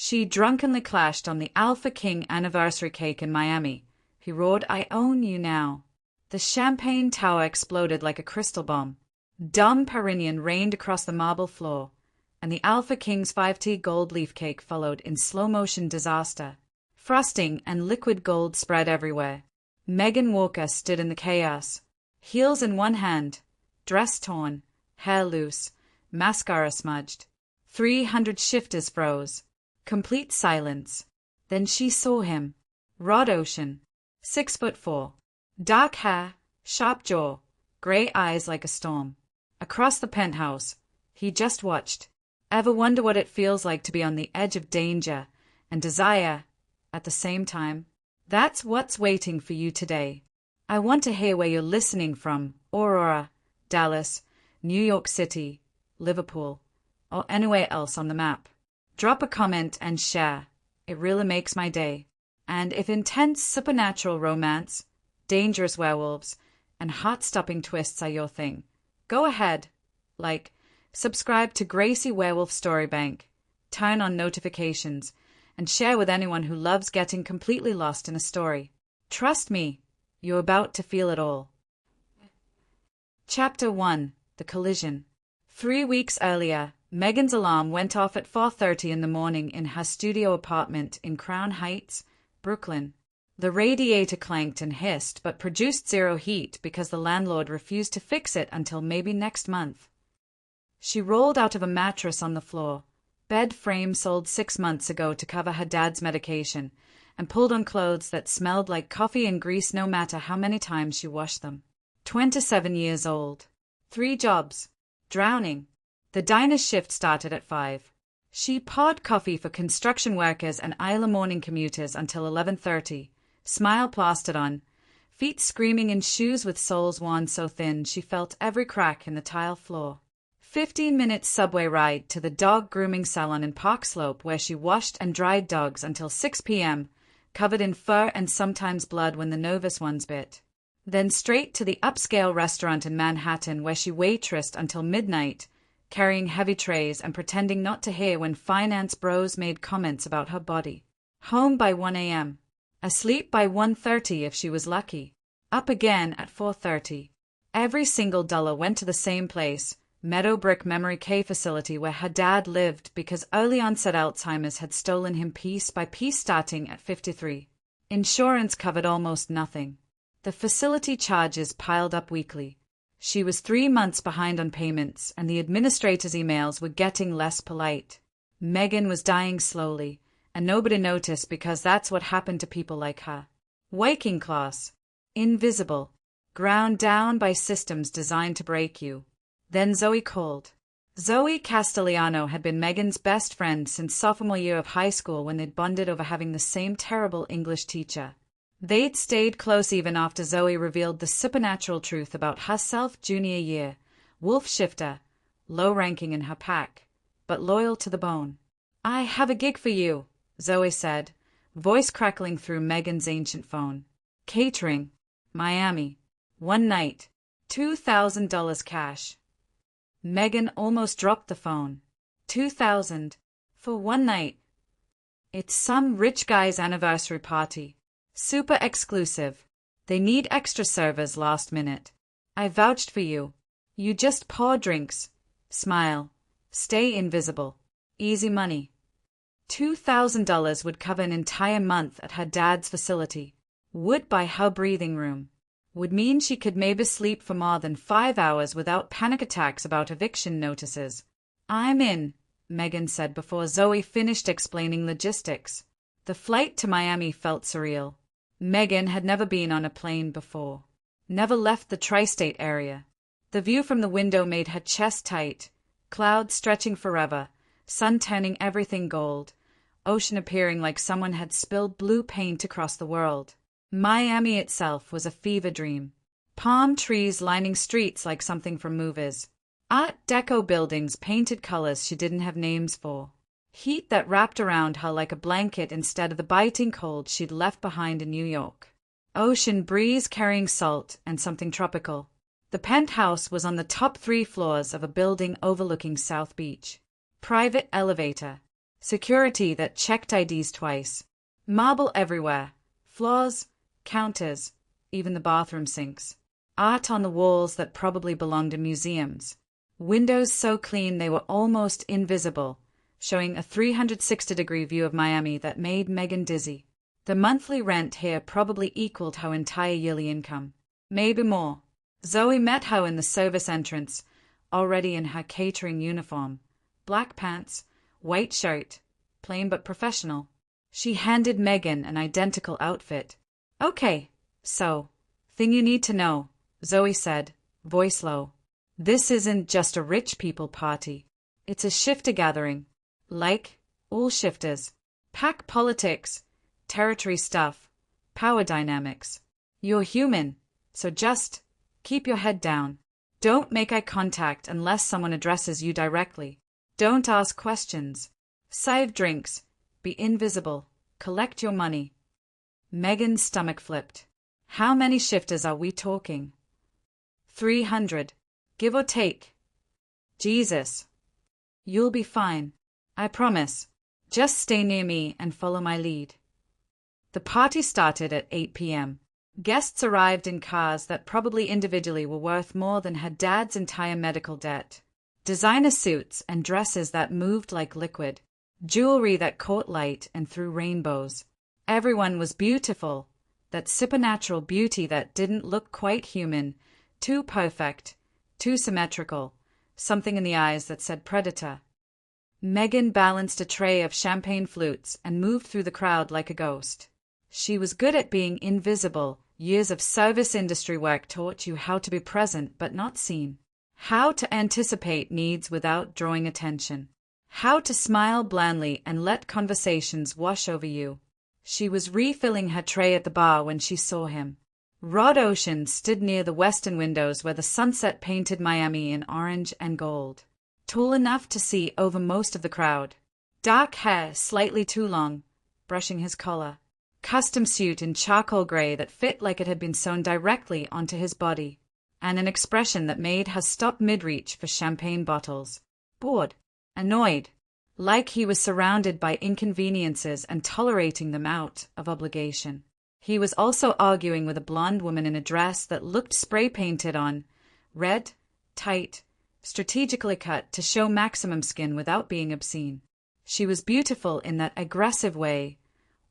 She drunkenly clashed on the Alpha King anniversary cake in Miami. He roared, "I own you now." The champagne tower exploded like a crystal bomb. Dom Perignon rained across the marble floor, and the Alpha King's 5T gold leaf cake followed in slow-motion disaster. Frosting and liquid gold spread everywhere. Megan Walker stood in the chaos, heels in one hand, dress torn, hair loose, mascara smudged. 300 shifters froze. Complete silence. Then she saw him. Rod Ocean. 6'4". Dark hair, sharp jaw, gray eyes like a storm. Across the penthouse, he just watched. Ever wonder what it feels like to be on the edge of danger and desire at the same time? That's what's waiting for you today. I want to hear where you're listening from: Aurora, Dallas, New York City, Liverpool, or anywhere else on the map. Drop a comment and share. It really makes my day. And if intense supernatural romance, dangerous werewolves, and heart-stopping twists are your thing, go ahead, subscribe to Gracie Werewolf Storybank, turn on notifications, and share with anyone who loves getting completely lost in a story. Trust me, you're about to feel it all. Chapter 1: The Collision. 3 weeks earlier, Megan's alarm went off at 4:30 in the morning in her studio apartment in Crown Heights, Brooklyn. The radiator clanked and hissed but produced zero heat because the landlord refused to fix it until maybe next month. She rolled out of a mattress on the floor, bed frame sold 6 months ago to cover her dad's medication, and pulled on clothes that smelled like coffee and grease no matter how many times she washed them. 27 years old. 3 jobs. Drowning. The diner's shift started at 5. She poured coffee for construction workers and Isla morning commuters until 11:30, smile plastered on, feet screaming in shoes with soles worn so thin she felt every crack in the tile floor. 15-minute subway ride to the dog grooming salon in Park Slope where she washed and dried dogs until 6 p.m., covered in fur and sometimes blood when the nervous ones bit. Then straight to the upscale restaurant in Manhattan where she waitressed until midnight, carrying heavy trays and pretending not to hear when finance bros made comments about her body. Home by 1 a.m. Asleep by 1:30 if she was lucky. Up again at 4:30. Every single dollar went to the same place, Meadowbrook Memory Care facility where her dad lived because early onset Alzheimer's had stolen him piece by piece starting at 53. Insurance covered almost nothing. The facility charges piled up weekly. She was 3 months behind on payments, and the administrator's emails were getting less polite. Megan was dying slowly, and nobody noticed because that's what happened to people like her. Working class. Invisible. Ground down by systems designed to break you. Then Zoe called. Zoe Castellano had been Megan's best friend since sophomore year of high school when they'd bonded over having the same terrible English teacher. They'd stayed close even after Zoe revealed the supernatural truth about herself junior year. Wolf shifter, low-ranking in her pack, but loyal to the bone. "I have a gig for you," Zoe said, voice crackling through Megan's ancient phone. "Catering. Miami. One night. $2,000 cash." Megan almost dropped the phone. $2,000 for one night. It's some rich guy's anniversary party. Super exclusive. They need extra servers last minute. I vouched for you. You just pour drinks. Smile. Stay invisible. Easy money. $2,000 would cover an entire month at her dad's facility. Would buy her breathing room. Would mean she could maybe sleep for more than 5 hours without panic attacks about eviction notices. "I'm in," Megan said before Zoe finished explaining logistics. The flight to Miami felt surreal. Megan had never been on a plane before. Never left the tri-state area. The view from the window made her chest tight. Clouds stretching forever, sun turning everything gold, ocean appearing like someone had spilled blue paint across the world. Miami itself was a fever dream. Palm trees lining streets like something from movies. Art Deco buildings painted colors she didn't have names for. Heat that wrapped around her like a blanket instead of the biting cold she'd left behind in New York. Ocean breeze carrying salt and something tropical. The penthouse was on the top 3 floors of a building overlooking South Beach. Private elevator. Security that checked IDs twice. Marble everywhere. Floors, counters, even the bathroom sinks. Art on the walls that probably belonged in museums. Windows so clean they were almost invisible, showing a 360-degree view of Miami that made Megan dizzy. The monthly rent here probably equaled her entire yearly income. Maybe more. Zoe met her in the service entrance, already in her catering uniform. Black pants, white shirt, plain but professional. She handed Megan an identical outfit. "Okay, so, thing you need to know," Zoe said, voice low. "This isn't just a rich people party. It's a shifter gathering. Like all shifters. Pack politics, territory stuff, power dynamics. You're human, so just keep your head down. Don't make eye contact unless someone addresses you directly. Don't ask questions. Save drinks. Be invisible. Collect your money." Megan's stomach flipped. How many shifters are we talking? 300, give or take. Jesus. You'll be fine. I promise. Just stay near me and follow my lead. The party started at 8 p.m. Guests arrived in cars that probably individually were worth more than her dad's entire medical debt. Designer suits and dresses that moved like liquid. Jewelry that caught light and threw rainbows. Everyone was beautiful. That supernatural beauty that didn't look quite human. Too perfect. Too symmetrical. Something in the eyes that said predator. Megan balanced a tray of champagne flutes and moved through the crowd like a ghost. She was good at being invisible. Years of service industry work taught you how to be present but not seen. How to anticipate needs without drawing attention. How to smile blandly and let conversations wash over you. She was refilling her tray at the bar when she saw him. Rod Ocean stood near the western windows where the sunset painted Miami in orange and gold. Tall enough to see over most of the crowd. Dark hair slightly too long, brushing his collar. Custom suit in charcoal gray that fit like it had been sewn directly onto his body. And an expression that made her stop mid-reach for champagne bottles. Bored. Annoyed. Like he was surrounded by inconveniences and tolerating them out of obligation. He was also arguing with a blonde woman in a dress that looked spray-painted on. Red, tight, strategically cut to show maximum skin without being obscene. She was beautiful in that aggressive way.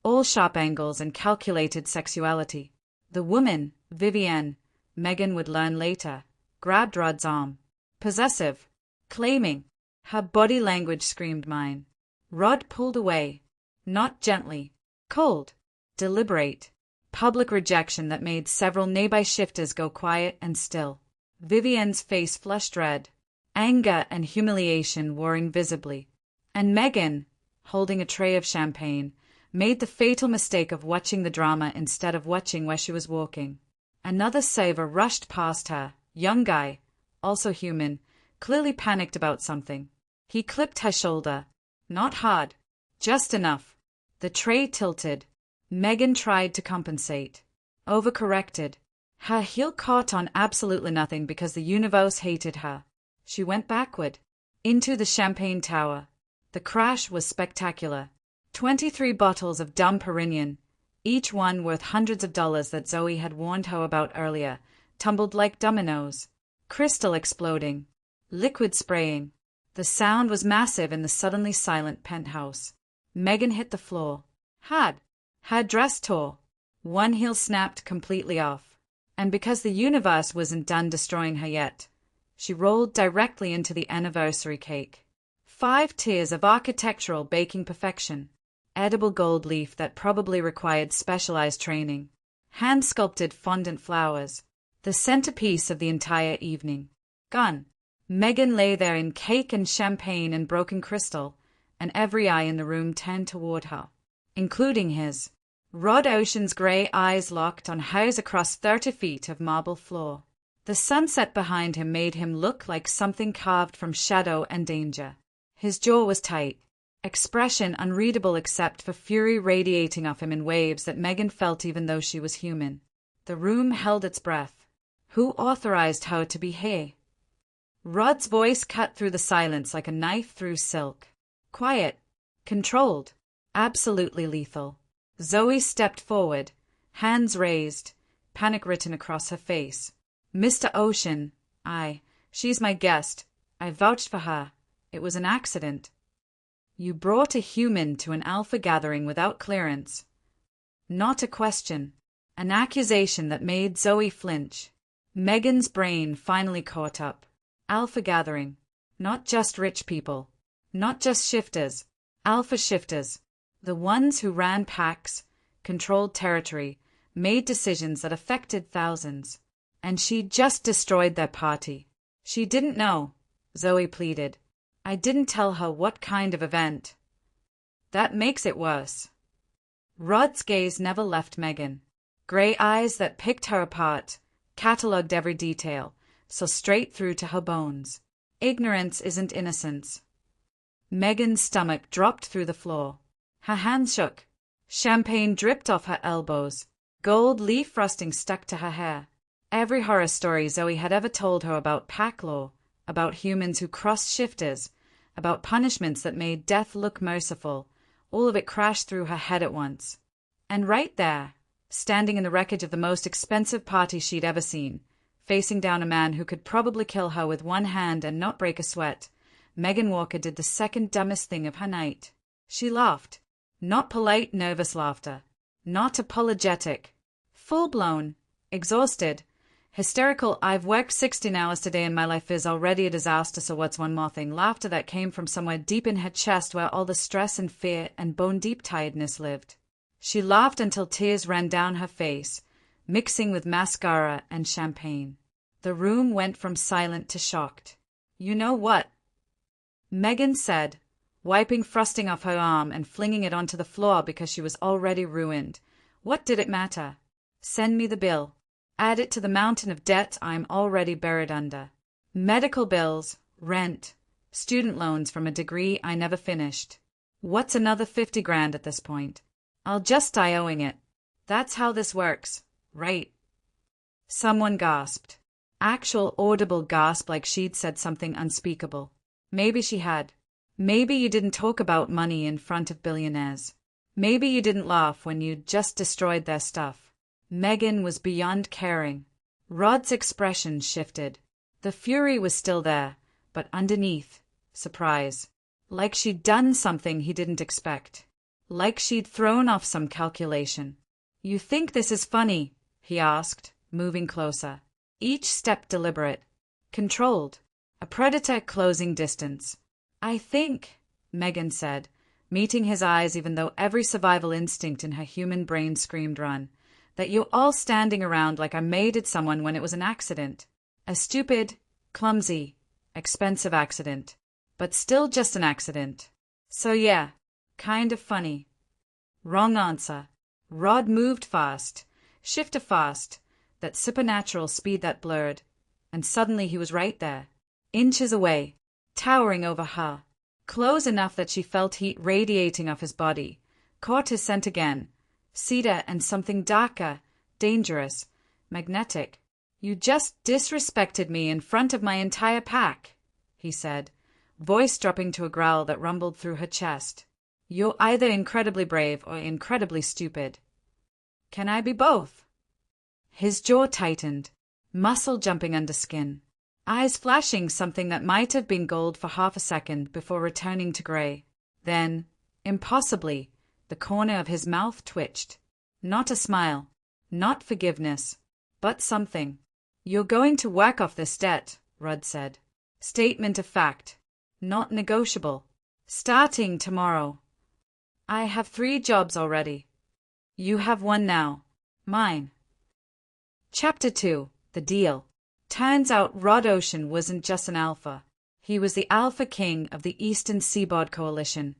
All sharp angles and calculated sexuality. The woman, Vivienne, Megan would learn later, grabbed Rod's arm. Possessive. Claiming. Her body language screamed mine. Rod pulled away. Not gently. Cold. Deliberate. Public rejection that made several nearby shifters go quiet and still. Vivienne's face flushed red. Anger and humiliation warring visibly. And Megan, holding a tray of champagne, made the fatal mistake of watching the drama instead of watching where she was walking. Another saver rushed past her, young guy, also human, clearly panicked about something. He clipped her shoulder. Not hard. Just enough. The tray tilted. Megan tried to compensate. Overcorrected. Her heel caught on absolutely nothing because the universe hated her. She went backward. Into the champagne tower. The crash was spectacular. 23 bottles of Dom Perignon, each one worth hundreds of dollars that Zoe had warned her about earlier, tumbled like dominoes. Crystal exploding. Liquid spraying. The sound was massive in the suddenly silent penthouse. Megan hit the floor. Hard. Her dress tore. One heel snapped completely off. And because the universe wasn't done destroying her yet, she rolled directly into the anniversary cake. 5 tiers of architectural baking perfection. Edible gold leaf that probably required specialized training. Hand-sculpted fondant flowers. The centerpiece of the entire evening. Gone. Megan lay there in cake and champagne and broken crystal, and every eye in the room turned toward her, including his. Rod Ocean's gray eyes locked on hers across 30 feet of marble floor. The sunset behind him made him look like something carved from shadow and danger. His jaw was tight, expression unreadable except for fury radiating off him in waves that Megan felt even though she was human. The room held its breath. Who authorized her to be here? Rod's voice cut through the silence like a knife through silk. Quiet. Controlled. Absolutely lethal. Zoe stepped forward, hands raised, panic written across her face. Mr. Ocean, she's my guest. I vouched for her. It was an accident. You brought a human to an alpha gathering without clearance. Not a question. An accusation that made Zoe flinch. Megan's brain finally caught up. Alpha gathering. Not just rich people. Not just shifters. Alpha shifters. The ones who ran packs, controlled territory, made decisions that affected thousands. And she'd just destroyed their party. She didn't know, Zoe pleaded. I didn't tell her what kind of event. That makes it worse. Rod's gaze never left Megan. Gray eyes that picked her apart, catalogued every detail, saw straight through to her bones. Ignorance isn't innocence. Megan's stomach dropped through the floor. Her hands shook. Champagne dripped off her elbows. Gold leaf frosting stuck to her hair. Every horror story Zoe had ever told her about pack law, about humans who crossed shifters, about punishments that made death look merciful, all of it crashed through her head at once. And right there, standing in the wreckage of the most expensive party she'd ever seen, facing down a man who could probably kill her with one hand and not break a sweat, Megan Walker did the second dumbest thing of her night. She laughed. Not polite, nervous laughter. Not apologetic. Full-blown, exhausted, hysterical, I've worked 16 hours today and my life is already a disaster, so what's one more thing? Laughter that came from somewhere deep in her chest where all the stress and fear and bone-deep tiredness lived. She laughed until tears ran down her face, mixing with mascara and champagne. The room went from silent to shocked. You know what? Megan said, wiping frosting off her arm and flinging it onto the floor because she was already ruined. What did it matter? Send me the bill. Add it to the mountain of debt I'm already buried under. Medical bills, rent, student loans from a degree I never finished. What's another 50 grand at this point? I'll just die owing it. That's how this works, right? Someone gasped. Actual audible gasp like she'd said something unspeakable. Maybe she had. Maybe you didn't talk about money in front of billionaires. Maybe you didn't laugh when you'd just destroyed their stuff. Megan was beyond caring. Rod's expression shifted. The fury was still there, but underneath, surprise. Like she'd done something he didn't expect. Like she'd thrown off some calculation. You think this is funny? He asked, moving closer. Each step deliberate. Controlled. A predator closing distance. I think, Megan said, meeting his eyes even though every survival instinct in her human brain screamed run, that you're all standing around like I mated someone when it was an accident. A stupid, clumsy, expensive accident. But still just an accident. So yeah, kind of funny. Wrong answer. Rod moved fast, shifted fast, that supernatural speed that blurred, and suddenly he was right there, inches away, towering over her, close enough that she felt heat radiating off his body, caught his scent again, cedar and something darker, dangerous, magnetic. You just disrespected me in front of my entire pack, he said, voice dropping to a growl that rumbled through her chest. You're either incredibly brave or incredibly stupid. Can I be both? His jaw tightened, muscle jumping under skin, eyes flashing something that might have been gold for half a second before returning to gray. Then, impossibly, the corner of his mouth twitched. Not a smile, not forgiveness, but something. You're going to work off this debt, Rod said. Statement of fact. Not negotiable. Starting tomorrow. I have 3 jobs already. You have 1 now. Mine. Chapter 2. The Deal. Turns out Rod Ocean wasn't just an alpha. He was the alpha king of the Eastern Seaboard Coalition,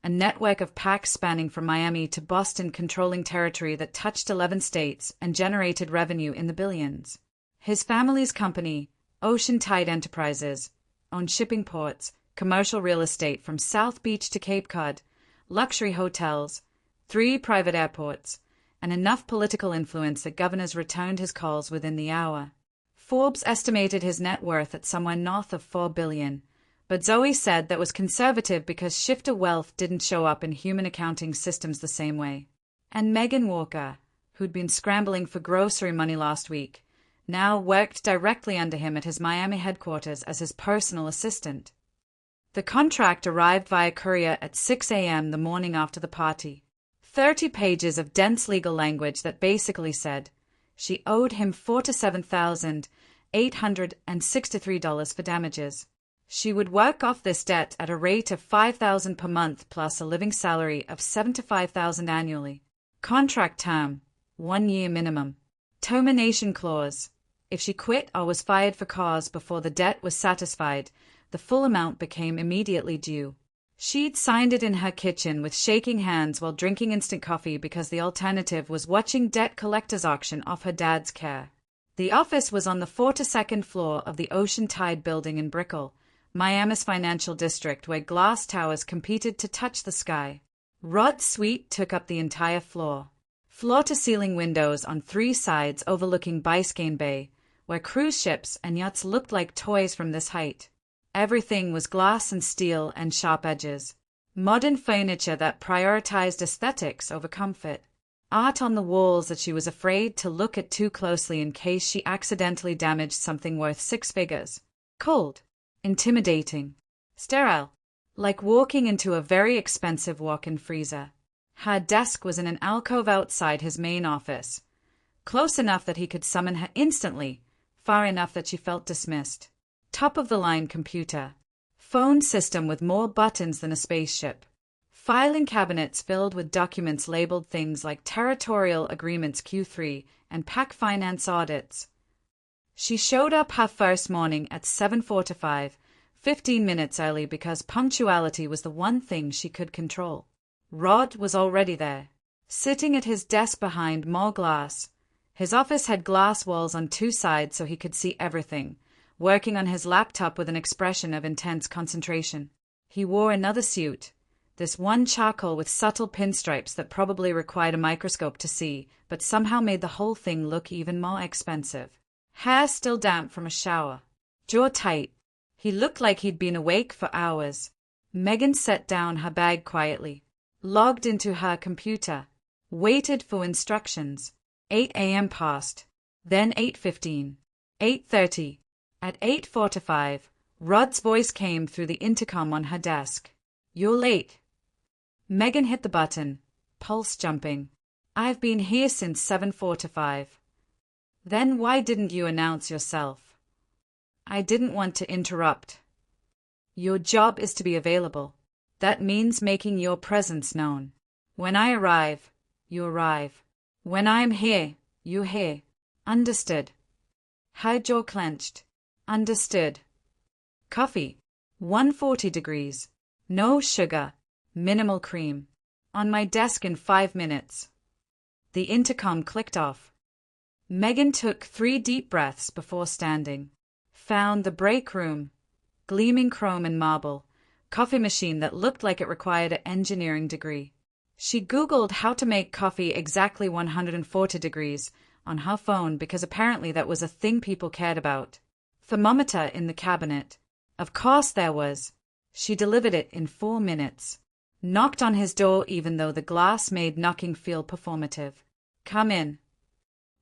a network of packs spanning from Miami to Boston controlling territory that touched 11 states and generated revenue in the billions. His family's company, Ocean Tide Enterprises, owned shipping ports, commercial real estate from South Beach to Cape Cod, luxury hotels, 3 private airports, and enough political influence that governors returned his calls within the hour. Forbes estimated his net worth at somewhere north of $4 billion, But Zoe said that was conservative because shifter wealth didn't show up in human accounting systems the same way. And Megan Walker, who'd been scrambling for grocery money last week, now worked directly under him at his Miami headquarters as his personal assistant. The contract arrived via courier at 6 a.m. the morning after the party. 30 pages of dense legal language that basically said she owed him $47,863 for damages. She would work off this debt at a rate of $5,000 per month plus a living salary of $75,000 annually. Contract term, 1 year minimum. Termination clause. If she quit or was fired for cause before the debt was satisfied, the full amount became immediately due. She'd signed it in her kitchen with shaking hands while drinking instant coffee because the alternative was watching debt collector's auction off her dad's care. The office was on the 42nd floor of the Ocean Tide building in Brickell, Miami's financial district where glass towers competed to touch the sky. Rod's suite took up the entire floor. Floor-to-ceiling windows on 3 sides overlooking Biscayne Bay, where cruise ships and yachts looked like toys from this height. Everything was glass and steel and sharp edges. Modern furniture that prioritized aesthetics over comfort. Art on the walls that she was afraid to look at too closely in case she accidentally damaged something worth 6 figures. Cold. Intimidating. Sterile. Like walking into a very expensive walk-in freezer. Her desk was in an alcove outside his main office. Close enough that he could summon her instantly, far enough that she felt dismissed. Top-of-the-line computer. Phone system with more buttons than a spaceship. Filing cabinets filled with documents labeled things like Territorial Agreements Q3 and PAC Finance Audits. She showed up her first morning at 7:45, 15 minutes early because punctuality was the one thing she could control. Rod was already there, sitting at his desk behind more glass. His office had glass walls on 2 sides so he could see everything, working on his laptop with an expression of intense concentration. He wore another suit, this one charcoal with subtle pinstripes that probably required a microscope to see, but somehow made the whole thing look even more expensive. Hair still damp from a shower. Jaw tight. He looked like he'd been awake for hours. Megan set down her bag quietly, logged into her computer, waited for instructions. 8 a.m. passed, then 8:15, 8:30. At 8:45, Rod's voice came through the intercom on her desk. "You're late." Megan hit the button, pulse jumping. "I've been here since 7:45. "Then why didn't you announce yourself?" "I didn't want to interrupt." "Your job is to be available. That means making your presence known. When I arrive, you arrive. When I'm here, you're here. Understood?" Her jaw clenched. "Understood." Coffee. 140 degrees. No sugar. Minimal cream. On my desk in 5 minutes. The intercom clicked off. Megan took 3 deep breaths before standing. Found the break room. Gleaming chrome and marble. Coffee machine that looked like it required an engineering degree. She Googled how to make coffee exactly 140 degrees on her phone because apparently that was a thing people cared about. Thermometer in the cabinet. Of course there was. She delivered it in 4 minutes. Knocked on his door even though the glass made knocking feel performative. "Come in."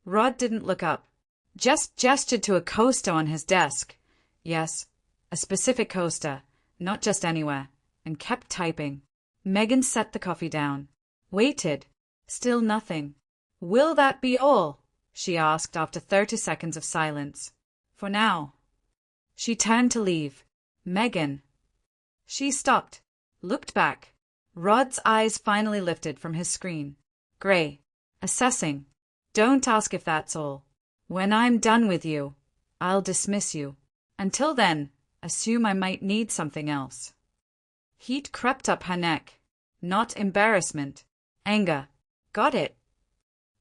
Rod didn't look up. Just gestured to a coaster on his desk. Yes, a specific coaster, not just anywhere, and kept typing. Megan set the coffee down. Waited. Still nothing. "Will that be all?" she asked after 30 seconds of silence. "For now." She turned to leave. "Megan." She stopped. Looked back. Rod's eyes finally lifted from his screen. Gray. Assessing. "Don't ask if that's all. When I'm done with you, I'll dismiss you. Until then, assume I might need something else." Heat crept up her neck. Not embarrassment. Anger. "Got it."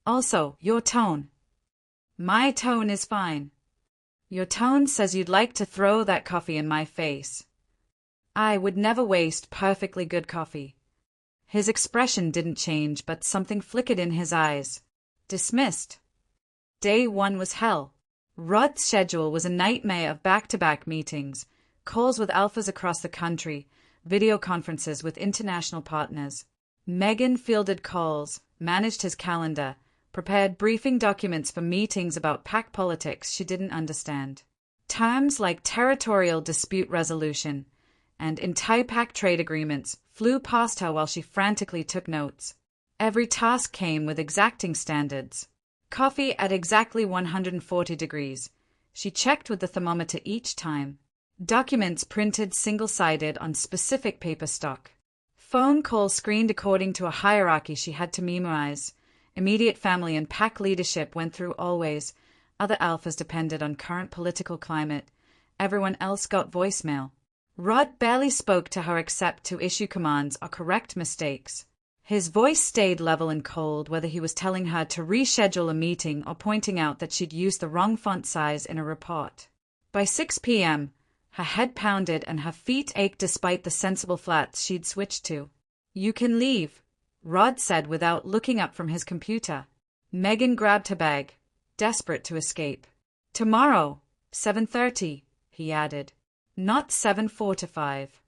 "Also, your tone." "My tone is fine." "Your tone says you'd like to throw that coffee in my face." "I would never waste perfectly good coffee." His expression didn't change, but something flickered in his eyes. Dismissed. Day 1 was hell. Rod's schedule was a nightmare of back-to-back meetings, calls with alphas across the country, video conferences with international partners. Megan fielded calls, managed his calendar, prepared briefing documents for meetings about pack politics she didn't understand. Terms like territorial dispute resolution and anti-pack trade agreements flew past her while she frantically took notes. Every task came with exacting standards. Coffee at exactly 140 degrees. She checked with the thermometer each time. Documents printed single-sided on specific paper stock. Phone calls screened according to a hierarchy she had to memorize. Immediate family and pack leadership went through always. Other alphas depended on current political climate. Everyone else got voicemail. Rod barely spoke to her except to issue commands or correct mistakes. His voice stayed level and cold, whether he was telling her to reschedule a meeting or pointing out that she'd used the wrong font size in a report. By 6 p.m., her head pounded and her feet ached despite the sensible flats she'd switched to. "You can leave," Rod said without looking up from his computer. Megan grabbed her bag, desperate to escape. "Tomorrow, 7:30, he added. Not 7:45.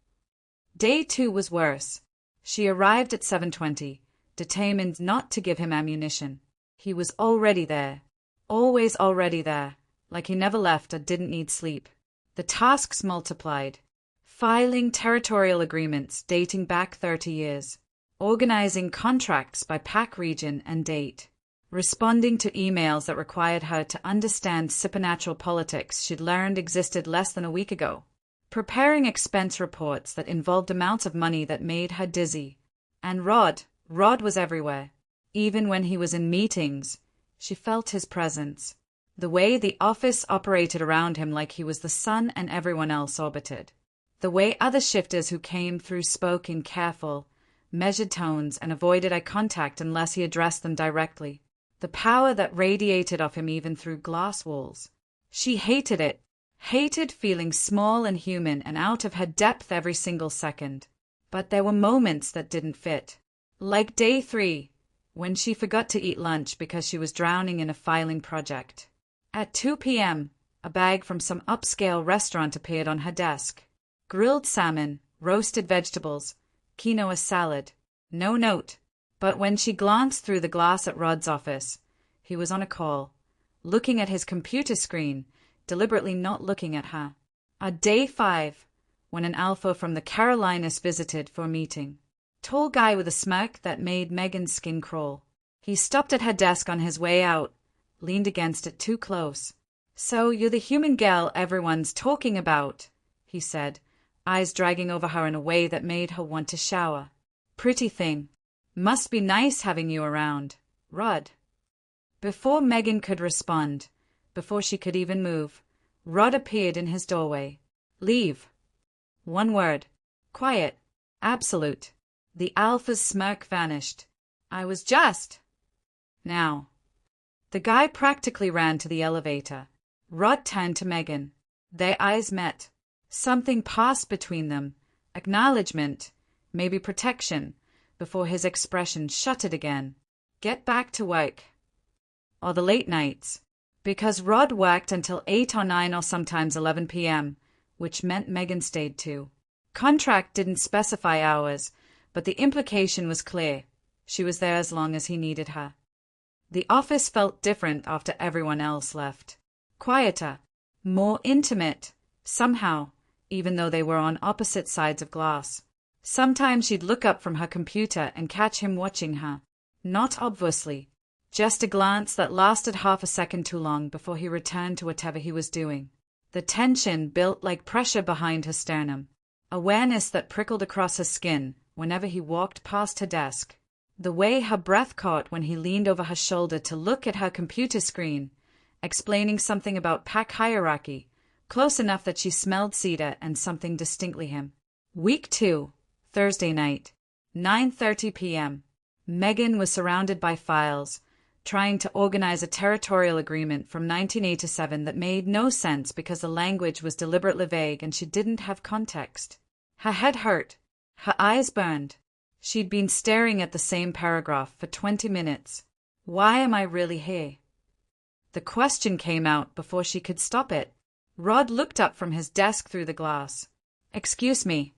Day 2 was worse. She arrived at 7:20, determined not to give him ammunition. He was already there. Always already there, like he never left or didn't need sleep. The tasks multiplied. Filing territorial agreements dating back 30 years. Organizing contracts by pack region and date. Responding to emails that required her to understand supernatural politics she'd learned existed less than a week ago. Preparing expense reports that involved amounts of money that made her dizzy. And Rod was everywhere. Even when he was in meetings, she felt his presence. The way the office operated around him like he was the sun and everyone else orbited. The way other shifters who came through spoke in careful, measured tones and avoided eye contact unless he addressed them directly. The power that radiated off him even through glass walls. She hated it. Hated feeling small and human and out of her depth every single second. But there were moments that didn't fit. Like day 3, when she forgot to eat lunch because she was drowning in a filing project. At 2 p.m., a bag from some upscale restaurant appeared on her desk. Grilled salmon, roasted vegetables, quinoa salad. No note. But when she glanced through the glass at Rod's office, he was on a call, looking at his computer screen, deliberately not looking at her. At day 5, when an alpha from the Carolinas visited for a meeting. Tall guy with a smirk that made Megan's skin crawl. He stopped at her desk on his way out, leaned against it too close. "So you're the human gal everyone's talking about," he said, eyes dragging over her in a way that made her want to shower. "Pretty thing. Must be nice having you around, Rod." Before Megan could respond, before she could even move, Rod appeared in his doorway. "Leave." One word. Quiet. Absolute. The alpha's smirk vanished. "I was just." "Now." The guy practically ran to the elevator. Rod turned to Megan. Their eyes met. Something passed between them. Acknowledgement, maybe protection, before his expression shut it again. Get back to work. Or the late nights. Because Rod worked until 8 or 9 or sometimes 11 p.m., which meant Megan stayed too. Contract didn't specify hours, but the implication was clear. She was there as long as he needed her. The office felt different after everyone else left. Quieter. More intimate. Somehow, even though they were on opposite sides of glass. Sometimes she'd look up from her computer and catch him watching her. Not obviously. Just a glance that lasted half a second too long before he returned to whatever he was doing. The tension built like pressure behind her sternum. Awareness that prickled across her skin whenever he walked past her desk. The way her breath caught when he leaned over her shoulder to look at her computer screen, explaining something about pack hierarchy, close enough that she smelled cedar and something distinctly him. Week 2, Thursday night, 9:30 p.m. Megan was surrounded by files, trying to organize a territorial agreement from 1987 that made no sense because the language was deliberately vague and she didn't have context. Her head hurt. Her eyes burned. She'd been staring at the same paragraph for 20 minutes. Why am I really here? The question came out before she could stop it. Rod looked up from his desk through the glass. Excuse me.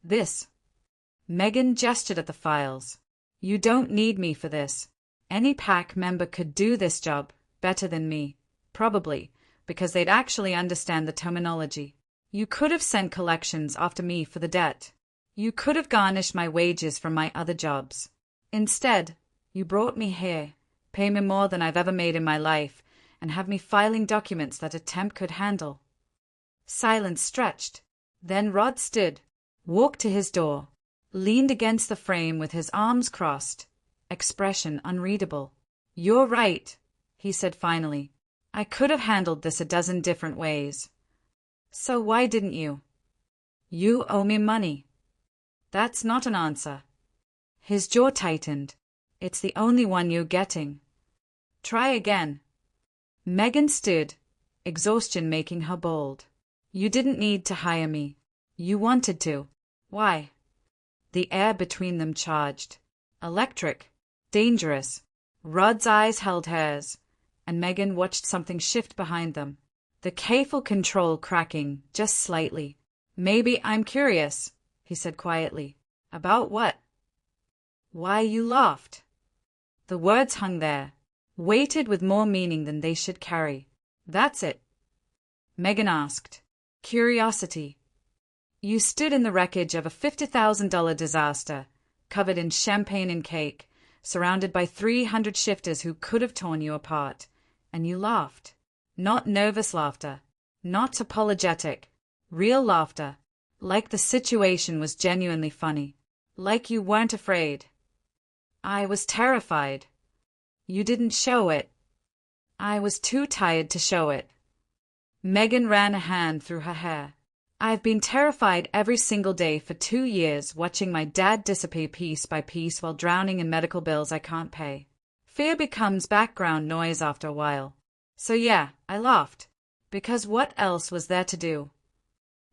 This. Megan gestured at the files. You don't need me for this. Any pack member could do this job better than me, probably, because they'd actually understand the terminology. You could have sent collections after me for the debt. You could have garnished my wages from my other jobs. Instead, you brought me here, pay me more than I've ever made in my life, and have me filing documents that a temp could handle. Silence stretched. Then Rod stood, walked to his door, leaned against the frame with his arms crossed, expression unreadable. You're right, he said finally. I could have handled this a dozen different ways. So why didn't you? You owe me money. That's not an answer. His jaw tightened. It's the only one you're getting. Try again. Megan stood, exhaustion making her bold. You didn't need to hire me. You wanted to. Why? The air between them charged. Electric. Dangerous. Rod's eyes held hers, and Megan watched something shift behind them. The careful control cracking, just slightly. Maybe I'm curious, he said quietly. About what? Why you laughed. The words hung there, weighted with more meaning than they should carry. That's it. Megan asked. Curiosity. You stood in the wreckage of a $50,000 disaster, covered in champagne and cake, surrounded by 300 shifters who could have torn you apart, and you laughed. Not nervous laughter, not apologetic, real laughter, like the situation was genuinely funny, like you weren't afraid. I was terrified. You didn't show it. I was too tired to show it. Megan ran a hand through her hair. I've been terrified every single day for 2 years, watching my dad disappear piece by piece while drowning in medical bills I can't pay. Fear becomes background noise after a while. So yeah, I laughed. Because what else was there to do?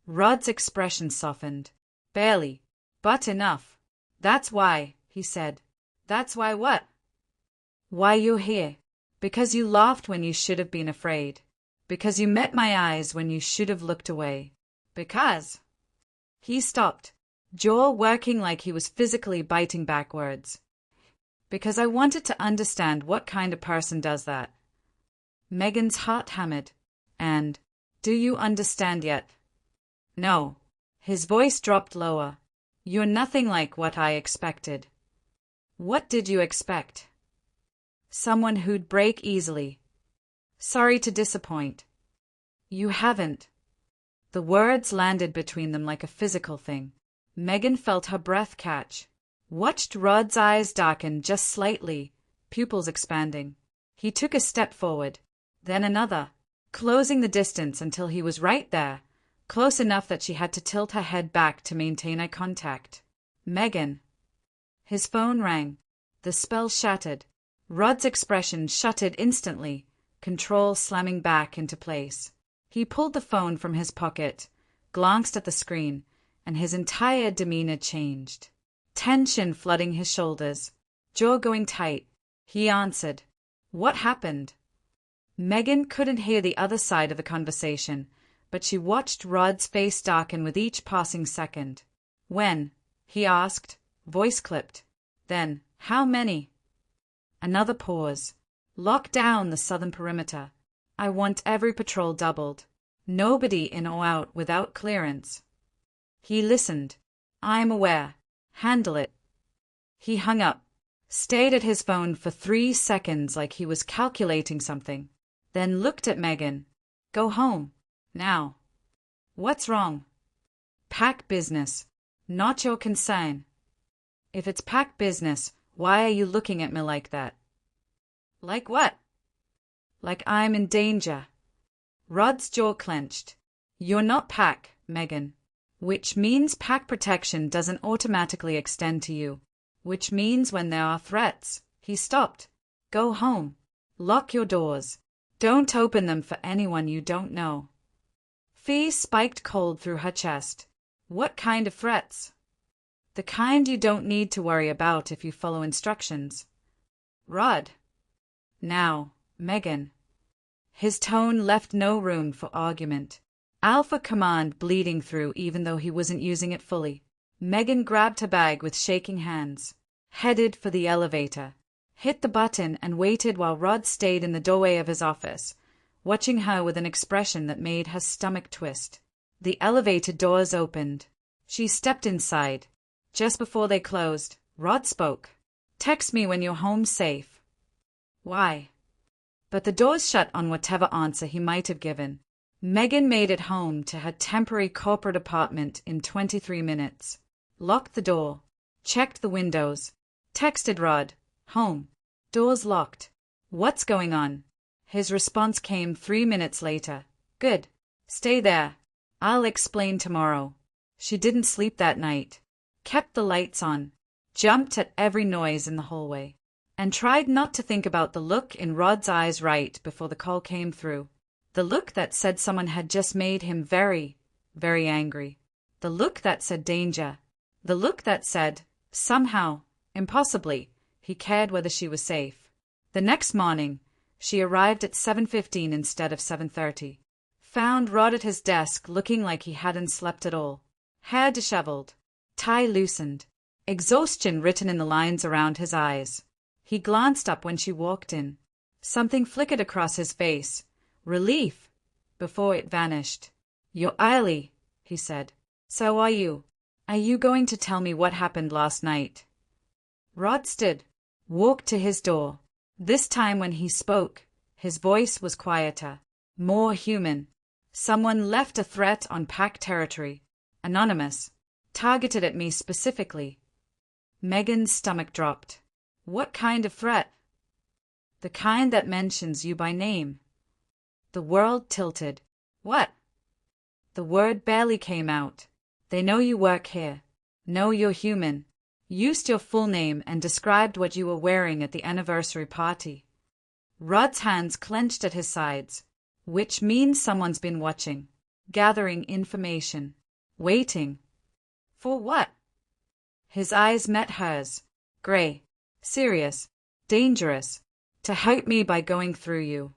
Rod's expression softened. Barely. But enough. That's why, he said. That's why what? Why you're here. Because you laughed when you should have been afraid. Because you met my eyes when you should have looked away. Because. He stopped, jaw working like he was physically biting backwards. Because I wanted to understand what kind of person does that. Megan's heart hammered. And, do you understand yet? No. His voice dropped lower. You're nothing like what I expected. What did you expect? Someone who'd break easily. Sorry to disappoint. You haven't. The words landed between them like a physical thing. Megan felt her breath catch. Watched Rod's eyes darken just slightly, pupils expanding. He took a step forward, then another, closing the distance until he was right there, close enough that she had to tilt her head back to maintain eye contact. Megan. His phone rang. The spell shattered. Rod's expression shuttered instantly, control slamming back into place. He pulled the phone from his pocket, glanced at the screen, and his entire demeanor changed. Tension flooding his shoulders, jaw going tight. He answered. What happened? Megan couldn't hear the other side of the conversation, but she watched Rod's face darken with each passing second. When? He asked, voice clipped. Then, how many? Another pause. Lock down the southern perimeter. I want every patrol doubled. Nobody in or out without clearance. He listened. I'm aware. Handle it. He hung up, stayed at his phone for 3 seconds like he was calculating something, then looked at Megan. Go home. Now. What's wrong? Pack business. Not your concern. If it's pack business, why are you looking at me like that? Like what? Like I'm in danger. Rod's jaw clenched. You're not pack, Megan. Which means pack protection doesn't automatically extend to you. Which means when there are threats. He stopped. Go home. Lock your doors. Don't open them for anyone you don't know. Fee spiked cold through her chest. What kind of threats? The kind you don't need to worry about if you follow instructions. Rod. Now, Megan. His tone left no room for argument. Alpha command bleeding through even though he wasn't using it fully. Megan grabbed her bag with shaking hands, headed for the elevator, hit the button and waited while Rod stayed in the doorway of his office, watching her with an expression that made her stomach twist. The elevator doors opened. She stepped inside. Just before they closed, Rod spoke. "Text me when you're home safe." "Why?" But the doors shut on whatever answer he might have given. Megan made it home to her temporary corporate apartment in 23 minutes. Locked the door. Checked the windows. Texted Rod. "Home. Doors locked. What's going on?" His response came 3 minutes later. "Good. Stay there. I'll explain tomorrow." She didn't sleep that night. Kept the lights on. Jumped at every noise in the hallway. And tried not to think about the look in Rod's eyes right before the call came through. The look that said someone had just made him very, very angry. The look that said danger. The look that said, somehow, impossibly, he cared whether she was safe. The next morning, she arrived at 7:15 instead of 7:30. Found Rod at his desk looking like he hadn't slept at all. Hair disheveled. Tie loosened. Exhaustion written in the lines around his eyes. He glanced up when she walked in. Something flickered across his face. Relief. Before it vanished. "You're early," he said. "So are you. Are you going to tell me what happened last night?" Rod stood. Walked to his door. This time when he spoke, his voice was quieter. More human. "Someone left a threat on Pack territory. Anonymous. Targeted at me specifically." Megan's stomach dropped. "What kind of threat?" "The kind that mentions you by name." The world tilted. "What?" The word barely came out. "They know you work here. Know you're human. Used your full name and described what you were wearing at the anniversary party." Rod's hands clenched at his sides. "Which means someone's been watching. Gathering information. Waiting." "For what?" His eyes met hers. Gray. Serious. Dangerous. "To hurt me by going through you."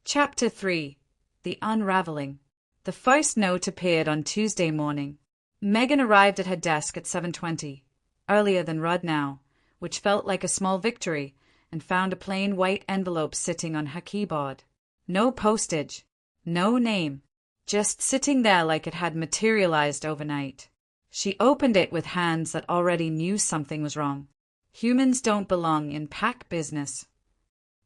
Chapter 3. The Unraveling. The first note appeared on Tuesday morning. Megan arrived at her desk at 7:20, earlier than Rod now, which felt like a small victory, and found a plain white envelope sitting on her keyboard. No postage. No name. Just sitting there like it had materialized overnight. She opened it with hands that already knew something was wrong. Humans don't belong in Pack business.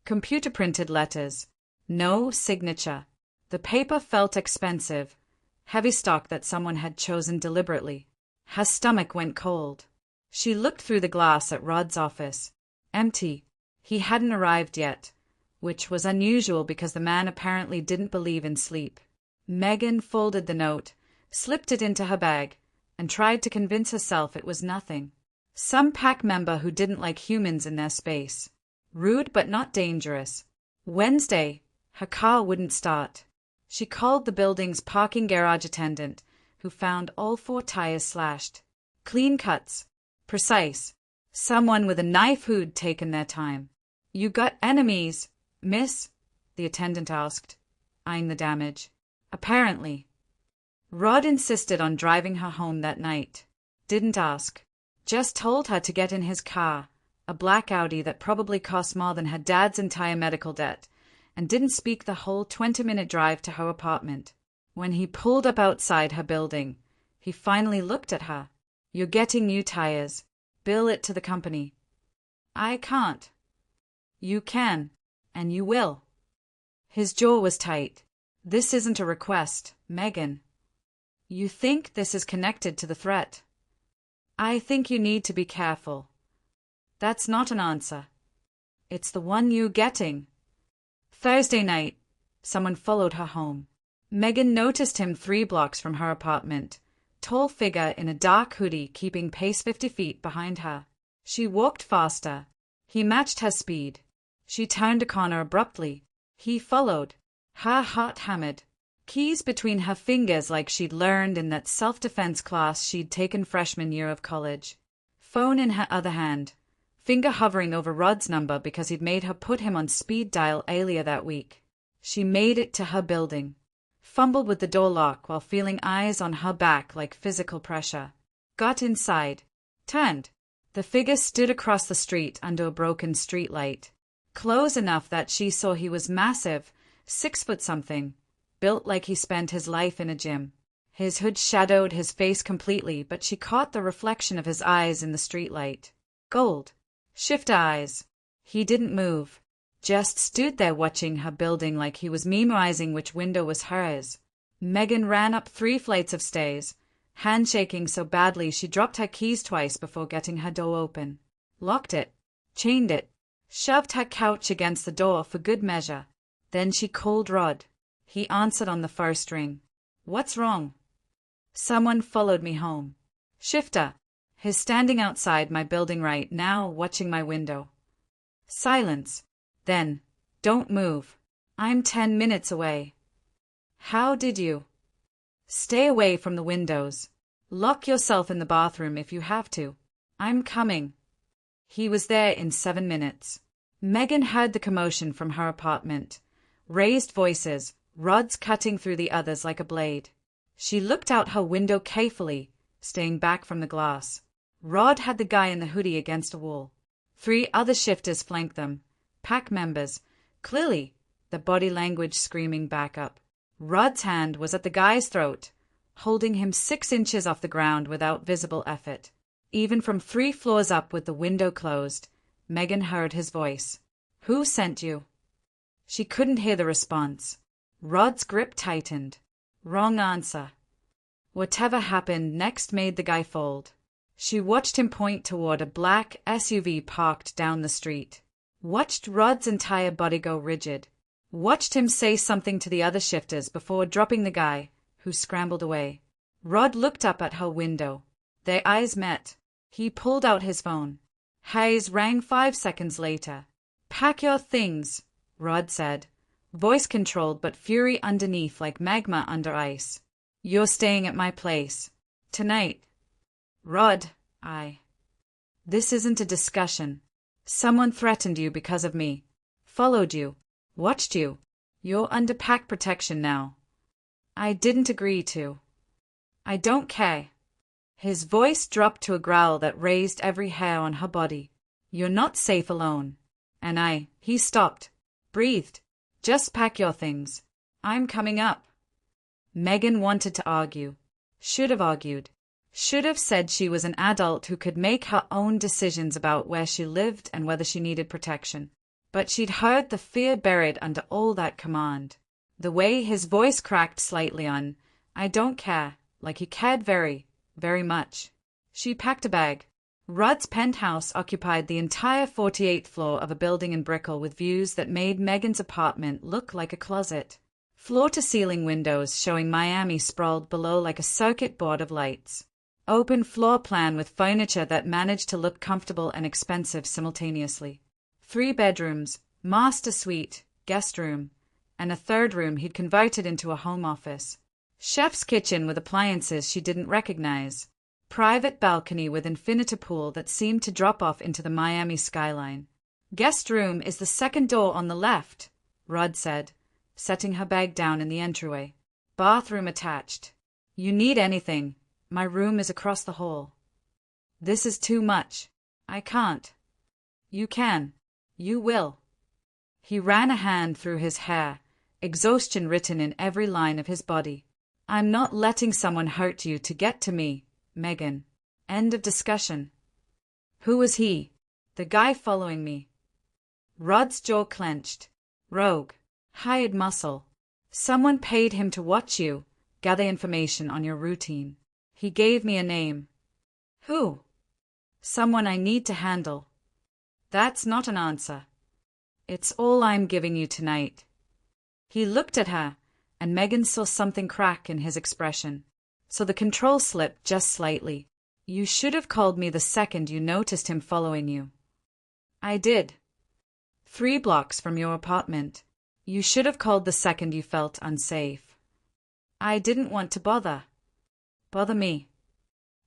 Computer-printed letters. No signature. The paper felt expensive. Heavy stock that someone had chosen deliberately. Her stomach went cold. She looked through the glass at Rod's office. Empty. He hadn't arrived yet, which was unusual because the man apparently didn't believe in sleep. Megan folded the note, slipped it into her bag, and tried to convince herself it was nothing. Some Pack member who didn't like humans in their space. Rude but not dangerous. Wednesday, her car wouldn't start. She called the building's parking garage attendant, who found all 4 tires slashed. Clean cuts. Precise. Someone with a knife who'd taken their time. "You got enemies, miss?" the attendant asked, eyeing the damage. "Apparently." Rod insisted on driving her home that night. Didn't ask. Just told her to get in his car, a black Audi that probably cost more than her dad's entire medical debt, and didn't speak the whole 20-minute drive to her apartment. When he pulled up outside her building, he finally looked at her. "You're getting new tires. Bill it to the company." "I can't." "You can, and you will." His jaw was tight. "This isn't a request, Megan." "You think this is connected to the threat?" "I think you need to be careful." "That's not an answer." "It's the one you're getting." Thursday night, someone followed her home. Megan noticed him 3 blocks from her apartment, tall figure in a dark hoodie keeping pace 50 feet behind her. She walked faster. He matched her speed. She turned a corner abruptly. He followed. Her heart hammered. Keys between her fingers like she'd learned in that self-defense class she'd taken freshman year of college. Phone in her other hand. Finger hovering over Rod's number because he'd made her put him on speed dial earlier that week. She made it to her building. Fumbled with the door lock while feeling eyes on her back like physical pressure. Got inside. Turned. The figure stood across the street under a broken streetlight. Close enough that she saw he was massive, 6 foot something, built like he spent his life in a gym. His hood shadowed his face completely, but she caught the reflection of his eyes in the streetlight. Gold. Shifter eyes. He didn't move. Just stood there watching her building like he was memorizing which window was hers. Megan ran up 3 flights of stairs, handshaking so badly she dropped her keys twice before getting her door open. Locked it. Chained it. Shoved her couch against the door for good measure. Then she called Rod. He answered on the first ring. What's wrong? Someone followed me home. Shifter. He's standing outside my building right now, watching my window. Silence. Then, don't move. I'm 10 minutes away. How did you? Stay away from the windows. Lock yourself in the bathroom if you have to. I'm coming. He was there in 7 minutes. Megan heard the commotion from her apartment. Raised voices, rods cutting through the others like a blade. She looked out her window carefully, staying back from the glass. Rod had the guy in the hoodie against a wall. 3 other shifters flanked them. Pack members, clearly, the body language screaming back up. Rod's hand was at the guy's throat, holding him 6 inches off the ground without visible effort. Even from 3 floors up with the window closed, Megan heard his voice. Who sent you? She couldn't hear the response. Rod's grip tightened. Wrong answer. Whatever happened next made the guy fold. She watched him point toward a black SUV parked down the street. Watched Rod's entire body go rigid. Watched him say something to the other shifters before dropping the guy, who scrambled away. Rod looked up at her window. Their eyes met. He pulled out his phone. Hayes rang 5 seconds later. Pack your things, Rod said. Voice controlled but fury underneath like magma under ice. You're staying at my place. Tonight. Rod, This isn't a discussion. Someone threatened you because of me. Followed you. Watched you. You're under pack protection now. I didn't agree to. I don't care. His voice dropped to a growl that raised every hair on her body. You're not safe alone. And he stopped. Breathed. Just pack your things. I'm coming up. Megan wanted to argue. Should have argued. Should have said she was an adult who could make her own decisions about where she lived and whether she needed protection. But she'd heard the fear buried under all that command. The way his voice cracked slightly on, I don't care, like he cared very, very much. She packed a bag. Rod's penthouse occupied the entire 48th floor of a building in Brickell with views that made Megan's apartment look like a closet. Floor-to-ceiling windows showing Miami sprawled below like a circuit board of lights. Open floor plan with furniture that managed to look comfortable and expensive simultaneously. 3 bedrooms, master suite, guest room, and a 3rd room he'd converted into a home office. Chef's kitchen with appliances she didn't recognize. Private balcony with infinity pool that seemed to drop off into the Miami skyline. Guest room is the 2nd door on the left, Rod said, setting her bag down in the entryway. Bathroom attached. You need anything. My room is across the hall. This is too much. I can't. You can. You will. He ran a hand through his hair, exhaustion written in every line of his body. I'm not letting someone hurt you to get to me, Megan. End of discussion. Who was he? The guy following me. Rod's jaw clenched. Rogue. Hired muscle. Someone paid him to watch you, gather information on your routine. He gave me a name. Who? Someone I need to handle. That's not an answer. It's all I'm giving you tonight. He looked at her, and Megan saw something crack in his expression. So the control slipped just slightly. You should have called me the second you noticed him following you. I did. 3 blocks from your apartment. You should have called the second you felt unsafe. I didn't want to bother. Bother me.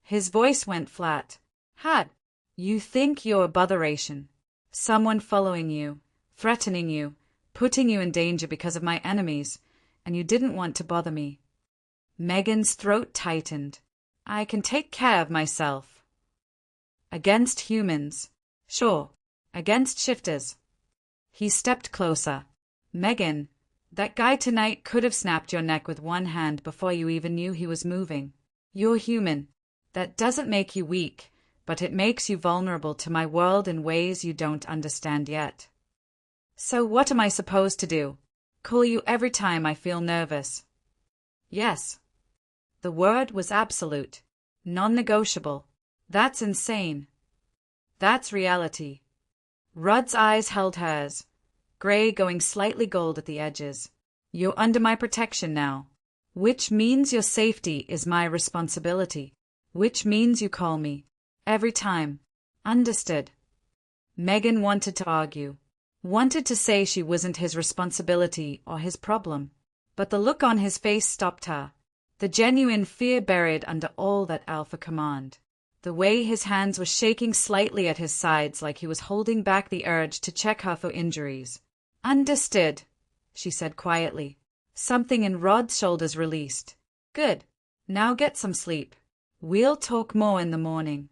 His voice went flat. Had. You think you're a botheration. Someone following you, threatening you, putting you in danger because of my enemies, and you didn't want to bother me. Megan's throat tightened. I can take care of myself. Against humans. Sure. Against shifters. He stepped closer. Megan, that guy tonight could have snapped your neck with one hand before you even knew he was moving. You're human. That doesn't make you weak, but it makes you vulnerable to my world in ways you don't understand yet. So what am I supposed to do? Call you every time I feel nervous? Yes. The word was absolute. Non-negotiable. That's insane. That's reality. Rudd's eyes held hers, gray going slightly gold at the edges. You're under my protection now. Which means your safety is my responsibility. Which means you call me. Every time. Understood. Megan wanted to argue. Wanted to say she wasn't his responsibility or his problem. But the look on his face stopped her. The genuine fear buried under all that alpha command. The way his hands were shaking slightly at his sides like he was holding back the urge to check her for injuries. Understood, she said quietly. Something in Rod's shoulders released. Good. Now get some sleep. We'll talk more in the morning.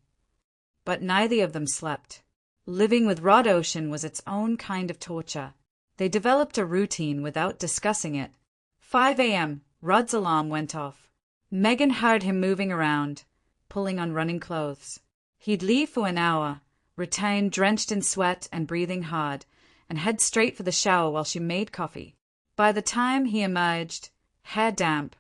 But neither of them slept. Living with Rod Ocean was its own kind of torture. They developed a routine without discussing it. 5 a.m., Rod's alarm went off. Megan heard him moving around, pulling on running clothes. He'd leave for an hour, return drenched in sweat and breathing hard, and head straight for the shower while she made coffee. By the time he emerged, hair damp,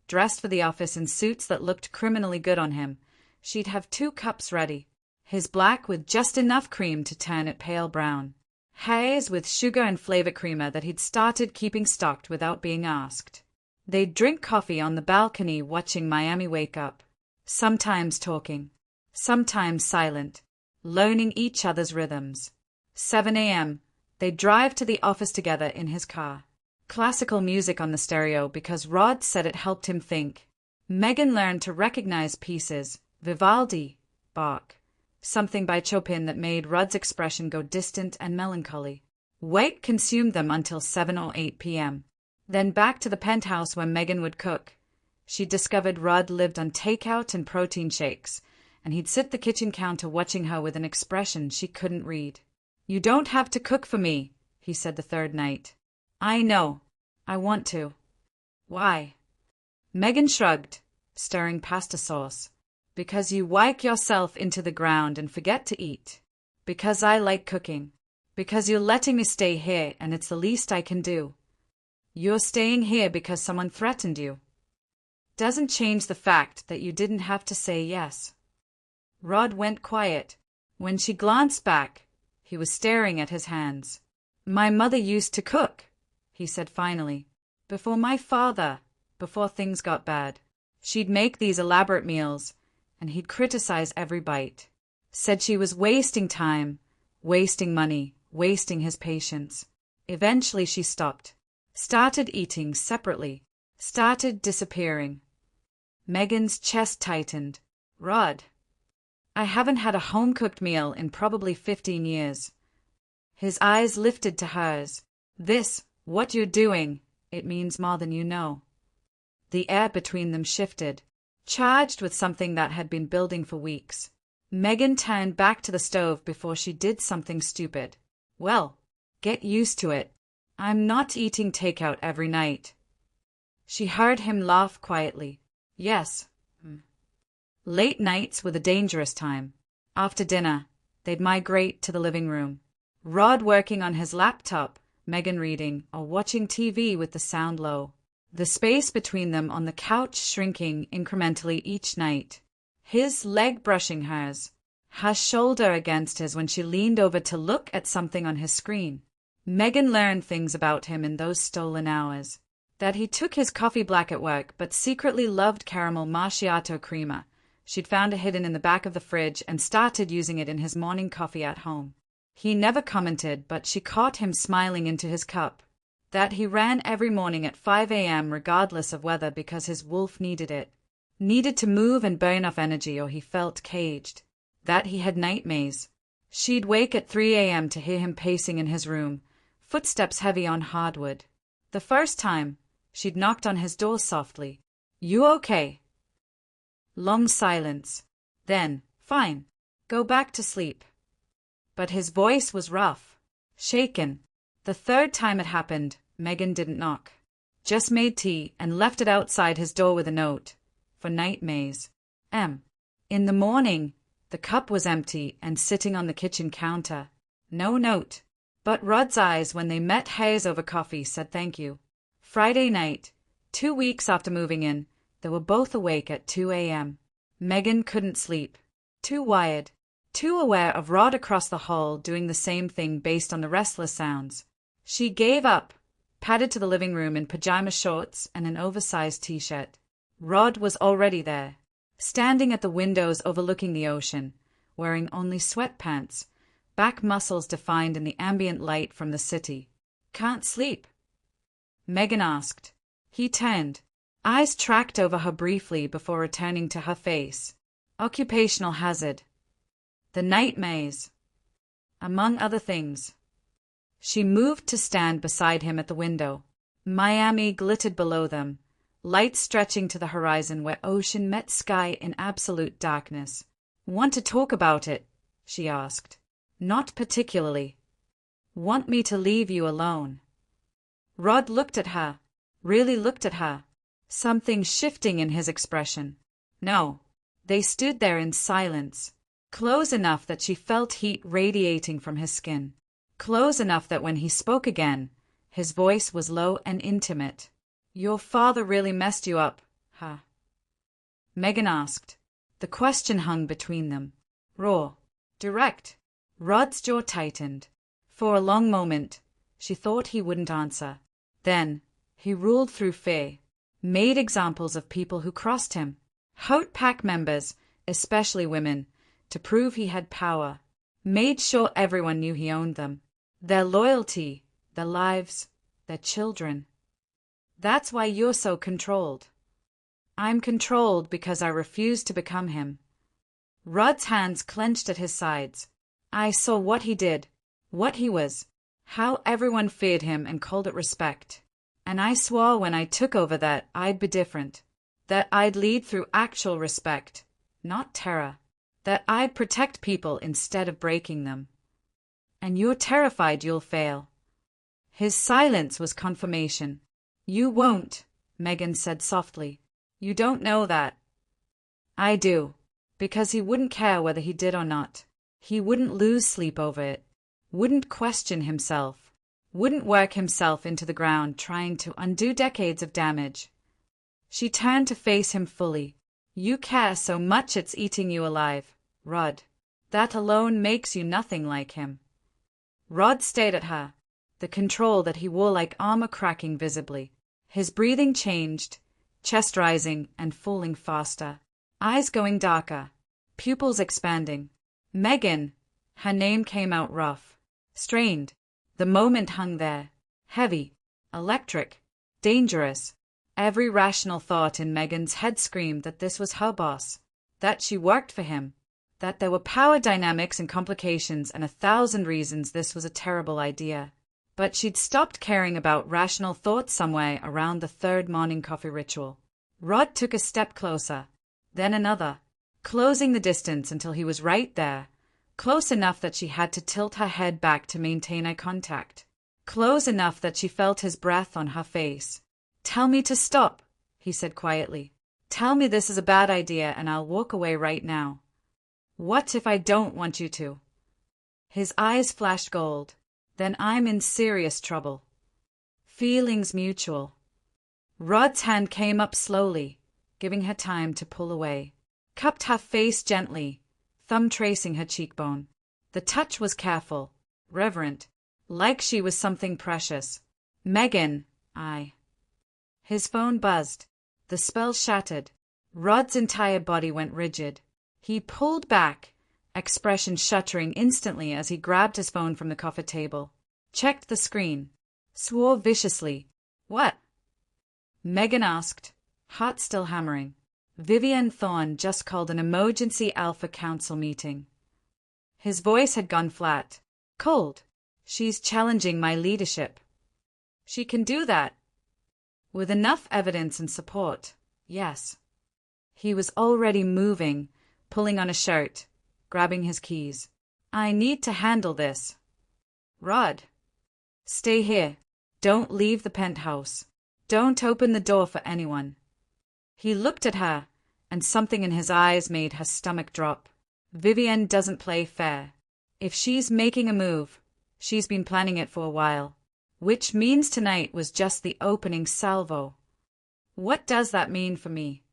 dressed for the office in suits that looked criminally good on him, she'd have 2 cups ready. His black with just enough cream to turn it pale brown. Hers with sugar and flavor creamer that he'd started keeping stocked without being asked. They'd drink coffee on the balcony watching Miami wake up. Sometimes talking. Sometimes silent. Learning each other's rhythms. 7 a.m. They'd drive to the office together in his car. Classical music on the stereo because Rod said it helped him think. Megan learned to recognize pieces. Vivaldi. Bach. Something by Chopin that made Rod's expression go distant and melancholy. White consumed them until 7 or 8 p.m. Then back to the penthouse where Megan would cook. She discovered Rod lived on takeout and protein shakes, and he'd sit the kitchen counter watching her with an expression she couldn't read. You don't have to cook for me, he said the third night. I know. I want to. Why? Megan shrugged, stirring pasta sauce. Because you wike yourself into the ground and forget to eat. Because I like cooking. Because you're letting me stay here and it's the least I can do. You're staying here because someone threatened you. Doesn't change the fact that you didn't have to say yes. Rod went quiet. When she glanced back, he was staring at his hands. My mother used to cook, he said finally. Before my father, before things got bad. She'd make these elaborate meals, and he'd criticize every bite. Said she was wasting time, wasting money, wasting his patience. Eventually she stopped. Started eating separately. Started disappearing. Megan's chest tightened. Rod. I haven't had a home-cooked meal in probably 15 years. His eyes lifted to hers. This, what you're doing, it means more than you know. The air between them shifted, charged with something that had been building for weeks. Megan turned back to the stove before she did something stupid. Well, get used to it. I'm not eating takeout every night. She heard him laugh quietly. Yes. Late nights were the dangerous time. After dinner, they'd migrate to the living room. Rod working on his laptop, Megan reading or watching TV with the sound low. The space between them on the couch shrinking incrementally each night. His leg brushing hers, her shoulder against his when she leaned over to look at something on his screen. Megan learned things about him in those stolen hours. That he took his coffee black at work but secretly loved caramel macchiato creamer. She'd found it hidden in the back of the fridge and started using it in his morning coffee at home. He never commented, but she caught him smiling into his cup. That he ran every morning at 5 a.m. regardless of weather because his wolf needed it. Needed to move and burn off energy or he felt caged. That he had nightmares. She'd wake at 3 a.m. to hear him pacing in his room, footsteps heavy on hardwood. The first time, she'd knocked on his door softly. "You okay?" Long silence. Then, "Fine. Go back to sleep." But his voice was rough, shaken. The third time it happened, Megan didn't knock. Just made tea and left it outside his door with a note. For Night Maze. In the morning, the cup was empty and sitting on the kitchen counter. No note. But Rod's eyes, when they met hers over coffee, said thank you. Friday night, 2 weeks after moving in, they were both awake at 2 a.m. Megan couldn't sleep. Too wired. Too aware of Rod across the hall doing the same thing based on the restless sounds. She gave up, padded to the living room in pajama shorts and an oversized t-shirt. Rod was already there, standing at the windows overlooking the ocean, wearing only sweatpants, back muscles defined in the ambient light from the city. "Can't sleep?" Megan asked. He turned. Eyes tracked over her briefly before returning to her face. Occupational hazard. The Night Maze. Among other things. She moved to stand beside him at the window. Miami glittered below them, lights stretching to the horizon where ocean met sky in absolute darkness. "Want to talk about it?" she asked. "Not particularly." "Want me to leave you alone?" Rod looked at her, really looked at her, something shifting in his expression. No. They stood there in silence, close enough that she felt heat radiating from his skin, close enough that when he spoke again, his voice was low and intimate. "Your father really messed you up, huh?" Megan asked. The question hung between them. Raw. Direct. Rod's jaw tightened. For a long moment, she thought he wouldn't answer. Then, he ruled through fear, made examples of people who crossed him, hurt pack members, especially women, to prove he had power, made sure everyone knew he owned them, their loyalty, their lives, their children. "That's why you're so controlled." "I'm controlled because I refuse to become him." Rod's hands clenched at his sides. "I saw what he did, what he was, how everyone feared him and called it respect. And I swore when I took over that I'd be different, that I'd lead through actual respect, not terror, that I'd protect people instead of breaking them. And you're terrified you'll fail." His silence was confirmation. "You won't," Megan said softly. "You don't know that." "I do. Because he wouldn't care whether he did or not. He wouldn't lose sleep over it. Wouldn't question himself. Wouldn't work himself into the ground trying to undo decades of damage." She turned to face him fully. "You care so much it's eating you alive, Rod. That alone makes you nothing like him." Rod stared at her, the control that he wore like armor cracking visibly. His breathing changed, chest rising and falling faster, eyes going darker, pupils expanding. "Megan," her name came out rough, strained. The moment hung there, heavy, electric, dangerous. Every rational thought in Megan's head screamed that this was her boss, that she worked for him, that there were power dynamics and complications and 1,000 reasons this was a terrible idea. But she'd stopped caring about rational thoughts somewhere around the third morning coffee ritual. Rod took a step closer, then another, closing the distance until he was right there, close enough that she had to tilt her head back to maintain eye contact, close enough that she felt his breath on her face. "Tell me to stop," he said quietly. "Tell me this is a bad idea and I'll walk away right now." "What if I don't want you to?" His eyes flashed gold. "Then I'm in serious trouble." Feelings mutual. Rod's hand came up slowly, giving her time to pull away. Cupped her face gently, thumb tracing her cheekbone. The touch was careful, reverent, like she was something precious. "Megan, I..." His phone buzzed. The spell shattered. Rod's entire body went rigid. He pulled back, expression shuttering instantly as he grabbed his phone from the coffee table, checked the screen, swore viciously. "What?" Megan asked, heart still hammering. Vivian Thorne just called an emergency Alpha Council meeting. His voice had gone flat, cold, She's challenging my leadership. She can do that. With enough evidence and support, yes. He was already moving, pulling on a shirt, grabbing his keys. I need to handle this. Rod. Stay here. Don't leave the penthouse. Don't open the door for anyone. He looked at her, and something in his eyes made her stomach drop. Vivienne doesn't play fair. If she's making a move, she's been planning it for a while. Which means tonight was just the opening salvo. What does that mean for me?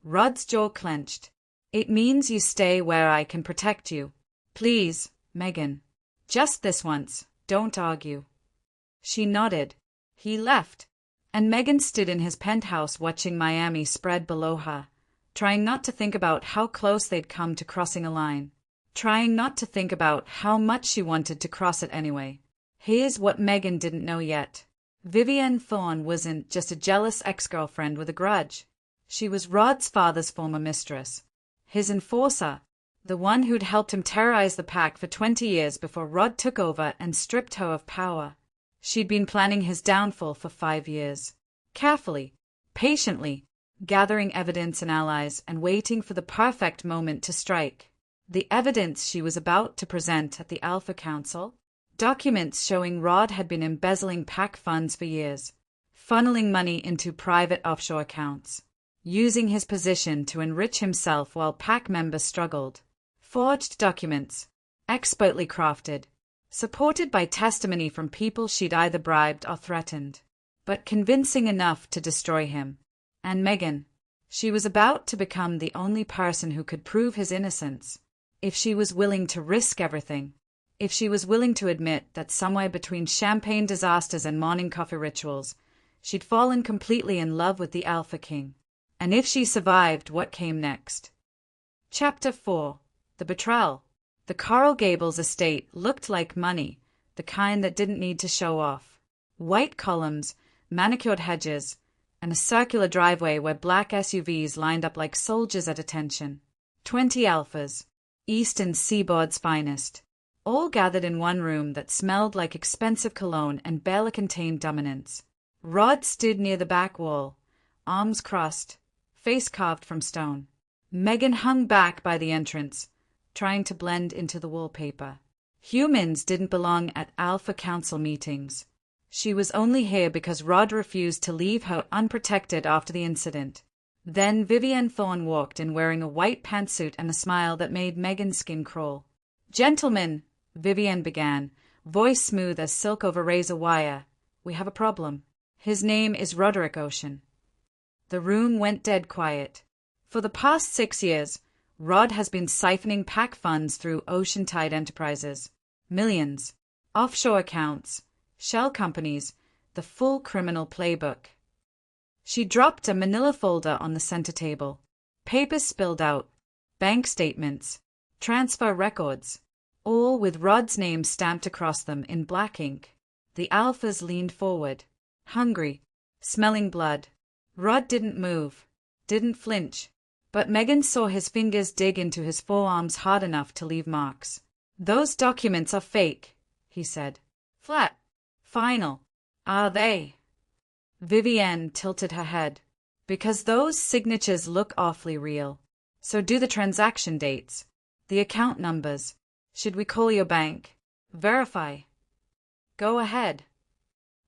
Rod's jaw clenched. It means you stay where I can protect you. Please, Megan. Just this once, don't argue. She nodded. He left, and Megan stood in his penthouse watching Miami spread below her, trying not to think about how close they'd come to crossing a line, trying not to think about how much she wanted to cross it anyway. Here's what Megan didn't know yet. Vivienne Thorne wasn't just a jealous ex-girlfriend with a grudge. She was Rod's father's former mistress, his enforcer, the one who'd helped him terrorize the pack for 20 years before Rod took over and stripped her of power. She'd been planning his downfall for 5 years, carefully, patiently, gathering evidence and allies and waiting for the perfect moment to strike. The evidence she was about to present at the Alpha Council? Documents showing Rod had been embezzling pack funds for years, funneling money into private offshore accounts, using his position to enrich himself while pack members struggled. Forged documents, expertly crafted, supported by testimony from people she'd either bribed or threatened, but convincing enough to destroy him. And Megan, she was about to become the only person who could prove his innocence, if she was willing to risk everything, if she was willing to admit that somewhere between champagne disasters and morning coffee rituals, she'd fallen completely in love with the Alpha King, and if she survived what came next. Chapter 4. The Betrayal. The Coral Gables estate looked like money, the kind that didn't need to show off. White columns, manicured hedges, and a circular driveway where black SUVs lined up like soldiers at attention. 20 alphas, Eastern Seaboard's finest, all gathered in one room that smelled like expensive cologne and barely contained dominance. Rod stood near the back wall, arms crossed, face carved from stone. Megan hung back by the entrance, trying to blend into the wallpaper. Humans didn't belong at Alpha Council meetings. She was only here because Rod refused to leave her unprotected after the incident. Then Vivienne Thorne walked in wearing a white pantsuit and a smile that made Megan's skin crawl. "Gentlemen," Vivienne began, voice smooth as silk over razor wire, "we have a problem. His name is Roderick Ocean." The room went dead quiet. For the past 6 years, Rod has been siphoning pack funds through Ocean Tide Enterprises. Millions. Offshore accounts. Shell companies. The full criminal playbook. She dropped a manila folder on the center table. Papers spilled out. Bank statements. Transfer records. All with Rod's name stamped across them in black ink. The alphas leaned forward. Hungry. Smelling blood. Rod didn't move. Didn't flinch. But Megan saw his fingers dig into his forearms hard enough to leave marks. "Those documents are fake," he said. "Flat. Final. Are they?" Vivienne tilted her head. "Because those signatures look awfully real. So do the transaction dates. The account numbers. Should we call your bank? Verify." "Go ahead."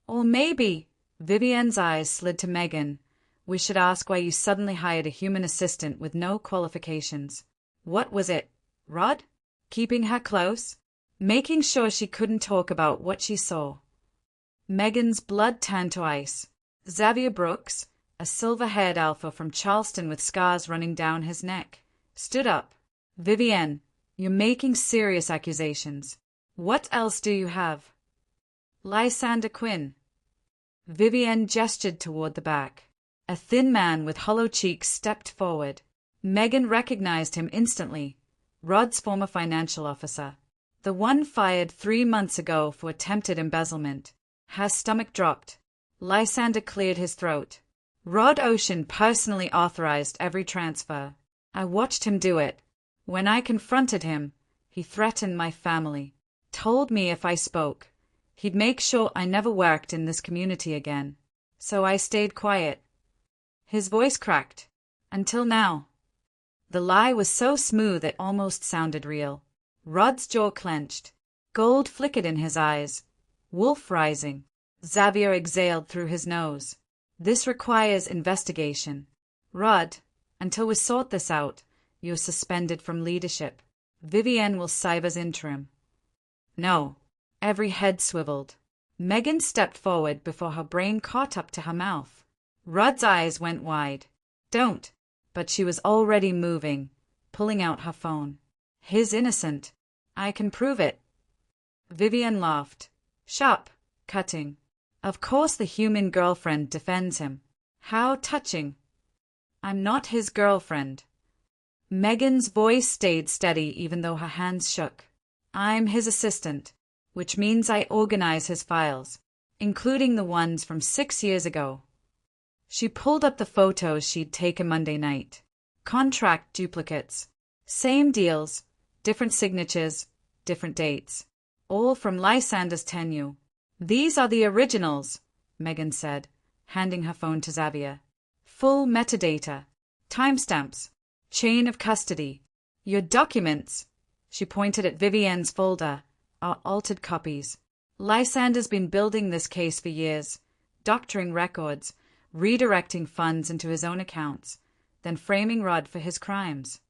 "Or maybe," Vivienne's eyes slid to Megan, "we should ask why you suddenly hired a human assistant with no qualifications. What was it, Rod? Keeping her close? Making sure she couldn't talk about what she saw?" Megan's blood turned to ice. Xavier Brooks, a silver-haired alpha from Charleston with scars running down his neck, stood up. "Vivienne, you're making serious accusations. What else do you have?" "Lysander Quinn." Vivienne gestured toward the back. A thin man with hollow cheeks stepped forward. Megan recognized him instantly. Rod's former financial officer. The one fired 3 months ago for attempted embezzlement. Her stomach dropped. Lysander cleared his throat. "Rod Ocean personally authorized every transfer. I watched him do it. When I confronted him, he threatened my family. Told me if I spoke, he'd make sure I never worked in this community again. So I stayed quiet. His voice cracked. Until now. The lie was so smooth it almost sounded real. Rod's jaw clenched. Gold flickered in his eyes. Wolf rising. Xavier exhaled through his nose. This requires investigation. Rod, until we sort this out, you're suspended from leadership. Vivienne will serve as interim. No. Every head swiveled. Megan stepped forward before her brain caught up to her mouth. Rod's eyes went wide. Don't. But she was already moving, pulling out her phone. He's innocent. I can prove it. Vivienne laughed. Sharp, cutting. Of course the human girlfriend defends him. How touching. I'm not his girlfriend. Megan's voice stayed steady even though her hands shook. I'm his assistant, which means I organize his files, including the ones from 6 years ago. She pulled up the photos she'd taken Monday night. Contract duplicates. Same deals, different signatures, different dates. All from Lysander's tenure. These are the originals, Megan said, handing her phone to Xavier. Full metadata. Timestamps. Chain of custody. Your documents, she pointed at Vivienne's folder, are altered copies. Lysander's been building this case for years, doctoring records, redirecting funds into his own accounts, then framing Rod for his crimes.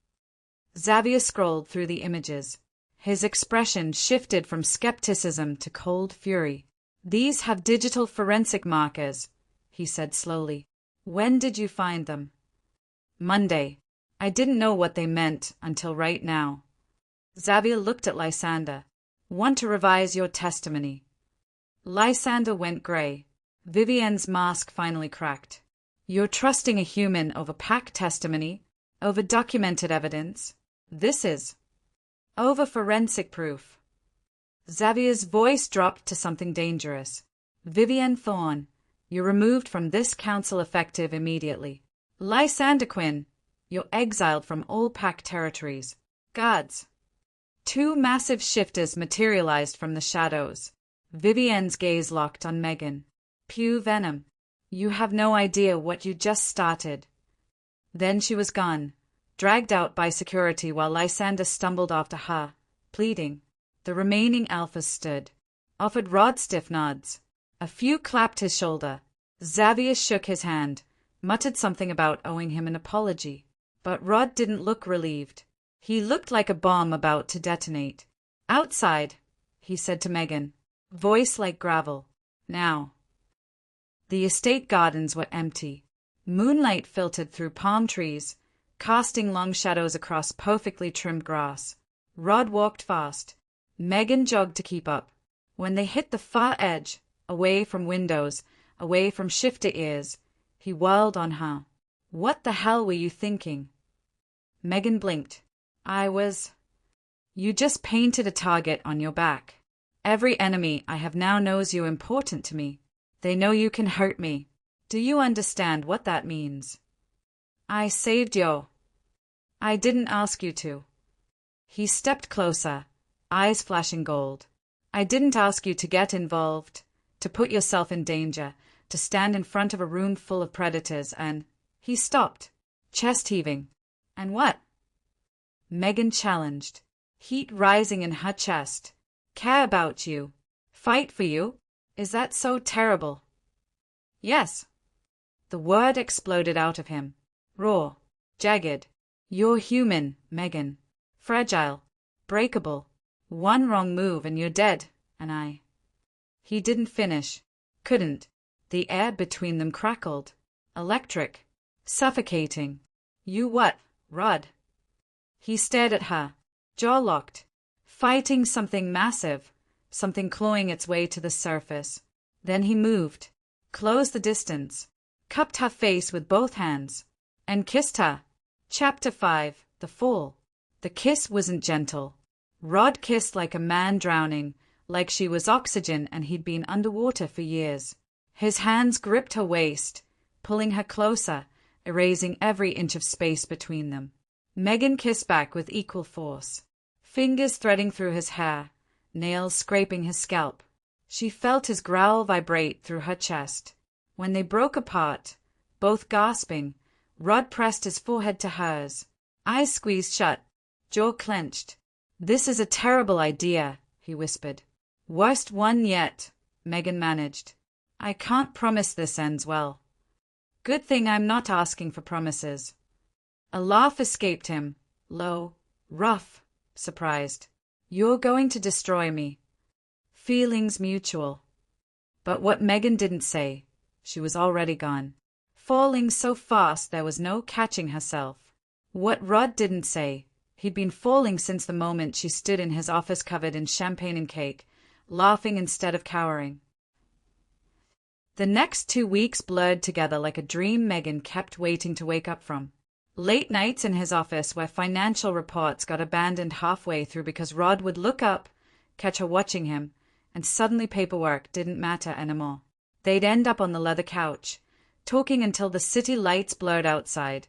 Xavier scrolled through the images. His expression shifted from skepticism to cold fury. These have digital forensic markers, he said slowly. When did you find them? Monday. I didn't know what they meant until right now. Xavier looked at Lysander. Want to revise your testimony? Lysander went grey. Vivienne's mask finally cracked. You're trusting a human over pack testimony, over documented evidence. This is over forensic proof. Xavier's voice dropped to something dangerous. Vivienne Thorne, you're removed from this council effective immediately. Lysander Quinn, you're exiled from all pack territories. Guards. 2 massive shifters materialized from the shadows. Vivienne's gaze locked on Megan. Pew venom. You have no idea what you just started. Then she was gone, dragged out by security while Lysander stumbled after her, pleading. The remaining alphas stood, offered Rod stiff nods. A few clapped his shoulder. Xavier shook his hand, muttered something about owing him an apology. But Rod didn't look relieved. He looked like a bomb about to detonate. Outside, he said to Megan, voice like gravel. Now. The estate gardens were empty. Moonlight filtered through palm trees, casting long shadows across perfectly trimmed grass. Rod walked fast. Megan jogged to keep up. When they hit the far edge, away from windows, away from shifter ears, he whirled on her. What the hell were you thinking? Megan blinked. You just painted a target on your back. Every enemy I have now knows you're important to me. They know you can hurt me. Do you understand what that means? I saved you. I didn't ask you to. He stepped closer, eyes flashing gold. I didn't ask you to get involved, to put yourself in danger, to stand in front of a room full of predators and… He stopped, chest heaving. And what? Megan challenged, heat rising in her chest. Care about you. Fight for you. Is that so terrible? Yes. The word exploded out of him. Raw, jagged. You're human, Megan. Fragile, breakable. One wrong move and you're dead, and I… He didn't finish. Couldn't. The air between them crackled. Electric. Suffocating. You what, Rod? He stared at her, jaw locked, fighting something massive, something clawing its way to the surface. Then he moved, closed the distance, cupped her face with both hands, and kissed her. Chapter 5, The Fall. The kiss wasn't gentle. Rod kissed like a man drowning, like she was oxygen and he'd been underwater for years. His hands gripped her waist, pulling her closer, erasing every inch of space between them. Megan kissed back with equal force, fingers threading through his hair, nails scraping his scalp. She felt his growl vibrate through her chest. When they broke apart, both gasping, Rod pressed his forehead to hers. Eyes squeezed shut, jaw clenched. "This is a terrible idea," he whispered. "Worst one yet," Megan managed. "I can't promise this ends well." "Good thing I'm not asking for promises." A laugh escaped him, low, rough, surprised. "You're going to destroy me." Feelings mutual. But what Megan didn't say, she was already gone. Falling so fast there was no catching herself. What Rod didn't say, he'd been falling since the moment she stood in his office covered in champagne and cake, laughing instead of cowering. The next 2 weeks blurred together like a dream Megan kept waiting to wake up from. Late nights in his office where financial reports got abandoned halfway through because Rod would look up, catch her watching him, and suddenly paperwork didn't matter anymore. They'd end up on the leather couch, talking until the city lights blurred outside,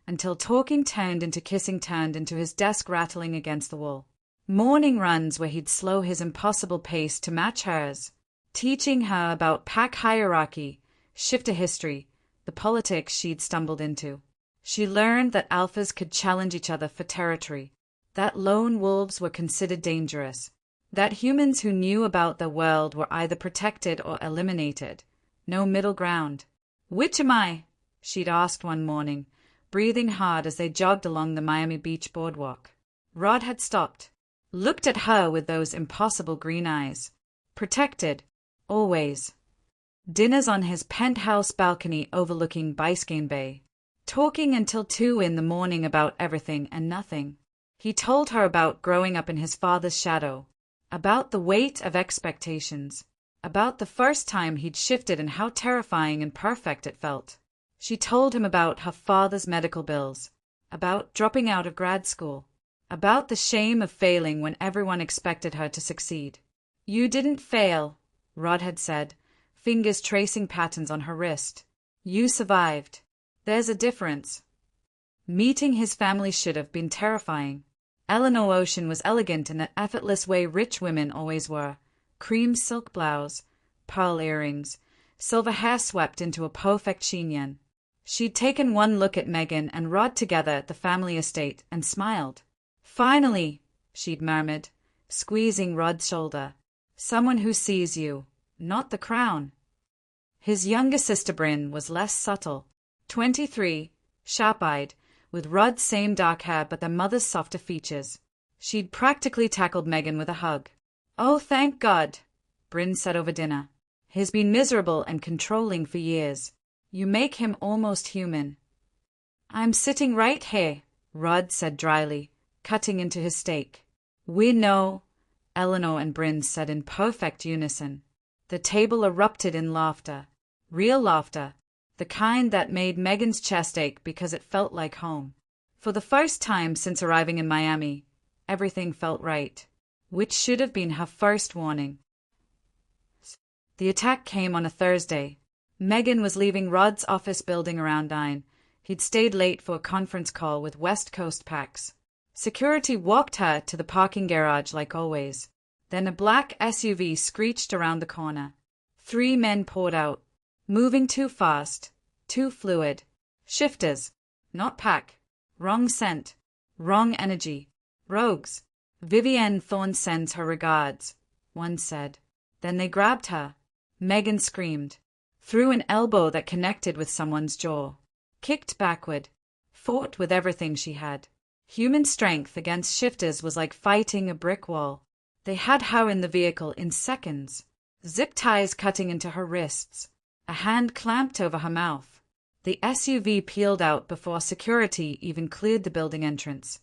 until talking turned into kissing turned into his desk rattling against the wall. Morning runs where he'd slow his impossible pace to match hers, teaching her about pack hierarchy, shifter history, the politics she'd stumbled into. She learned that alphas could challenge each other for territory, that lone wolves were considered dangerous, that humans who knew about the world were either protected or eliminated. No middle ground. "Which am I?" she'd asked one morning, breathing hard as they jogged along the Miami Beach boardwalk. Rod had stopped, looked at her with those impossible green eyes. Protected, always. Dinners on his penthouse balcony overlooking Biscayne Bay. Talking until 2 in the morning about everything and nothing. He told her about growing up in his father's shadow, about the weight of expectations, about the first time he'd shifted and how terrifying and perfect it felt. She told him about her father's medical bills, about dropping out of grad school, about the shame of failing when everyone expected her to succeed. "You didn't fail," Rod had said, fingers tracing patterns on her wrist. "You survived. There's a difference." Meeting his family should have been terrifying. Eleanor Ocean was elegant in an effortless way rich women always were. Cream silk blouse, pearl earrings, silver hair swept into a perfect chignon. She'd taken one look at Megan and Rod together at the family estate and smiled. "Finally," she'd murmured, squeezing Rod's shoulder. "Someone who sees you, not the crown." His younger sister Bryn was less subtle. 23, sharp-eyed, with Rod's same dark hair but their mother's softer features. She'd practically tackled Megan with a hug. "Oh, thank God," Bryn said over dinner. "He's been miserable and controlling for years. You make him almost human." "I'm sitting right here," Rod said dryly, cutting into his steak. "We know," Eleanor and Bryn said in perfect unison. The table erupted in laughter. Real laughter. The kind that made Megan's chest ache because it felt like home. For the first time since arriving in Miami, everything felt right, which should have been her first warning. The attack came on a Thursday. Megan was leaving Rod's office building around 9. He'd stayed late for a conference call with West Coast PAX. Security walked her to the parking garage like always. Then a black SUV screeched around the corner. 3 men poured out. Moving too fast, too fluid. Shifters, not pack. Wrong scent, wrong energy. Rogues. "Vivienne Thorne sends her regards," one said. Then they grabbed her. Megan screamed. Threw an elbow that connected with someone's jaw. Kicked backward. Fought with everything she had. Human strength against shifters was like fighting a brick wall. They had her in the vehicle in seconds. Zip ties cutting into her wrists. A hand clamped over her mouth. The SUV peeled out before security even cleared the building entrance.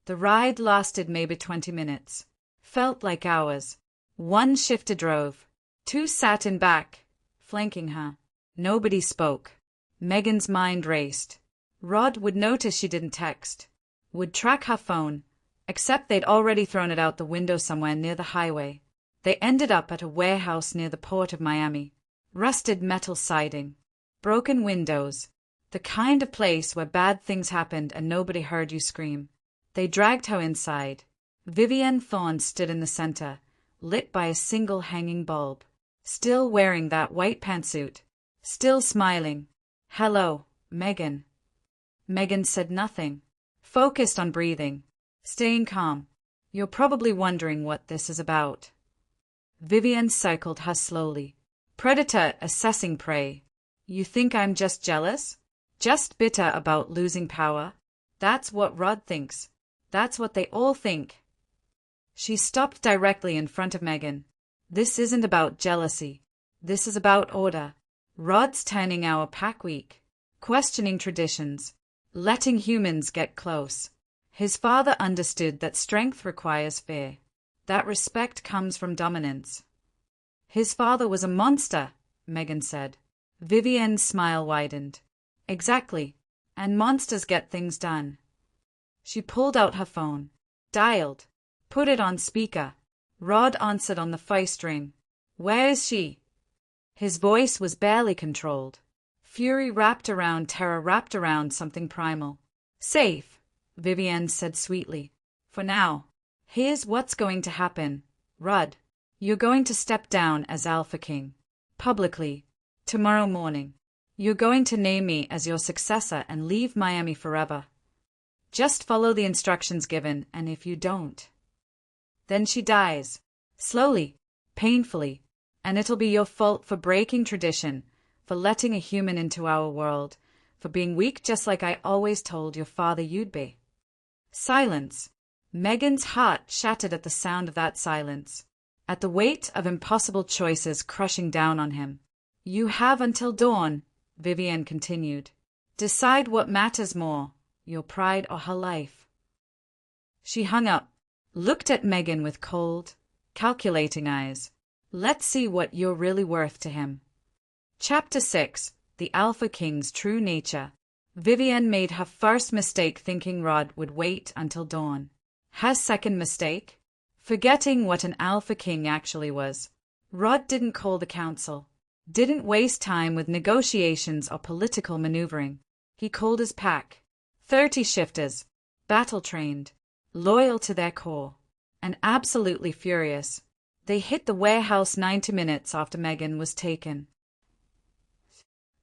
The ride lasted maybe 20 minutes. Felt like hours. 1 shifter drove. 2 sat in back, flanking her. Nobody spoke. Megan's mind raced. Rod would notice she didn't text. Would track her phone, except they'd already thrown it out the window somewhere near the highway. They ended up at a warehouse near the port of Miami. Rusted metal siding. Broken windows. The kind of place where bad things happened and nobody heard you scream. They dragged her inside. Vivienne Thorne stood in the center, lit by a single hanging bulb. Still wearing that white pantsuit. Still smiling. "Hello, Megan." Megan said nothing. Focused on breathing. Staying calm. "You're probably wondering what this is about." Vivienne circled her slowly. Predator assessing prey. "You think I'm just jealous? Just bitter about losing power? That's what Rod thinks. That's what they all think." She stopped directly in front of Megan. "This isn't about jealousy. This is about order. Rod's turning our pack weak. Questioning traditions. Letting humans get close. His father understood that strength requires fear. That respect comes from dominance." "His father was a monster," Megan said. Vivienne's smile widened. "Exactly. And monsters get things done." She pulled out her phone. Dialed. Put it on speaker. Rod answered on the first ring. "Where is she?" His voice was barely controlled. Fury wrapped around terror, wrapped around something primal. "Safe," Vivienne said sweetly. "For now. Here's what's going to happen, Rod. You're going to step down as Alpha King. Publicly. Tomorrow morning. You're going to name me as your successor and leave Miami forever. Just follow the instructions given, and if you don't, then she dies. Slowly. Painfully. And it'll be your fault for breaking tradition, for letting a human into our world, for being weak just like I always told your father you'd be." Silence. Megan's heart shattered at the sound of that silence, at the weight of impossible choices crushing down on him. "You have until dawn," Vivienne continued. "Decide what matters more, your pride or her life." She hung up, looked at Megan with cold, calculating eyes. "Let's see what you're really worth to him." Chapter 6. The Alpha King's True Nature. Vivienne made her first mistake thinking Rod would wait until dawn. Her second mistake? Forgetting what an Alpha King actually was. Rod didn't call the council. Didn't waste time with negotiations or political maneuvering. He called his pack. 30 shifters. Battle-trained. Loyal to their core. And absolutely furious. They hit the warehouse 90 minutes after Megan was taken.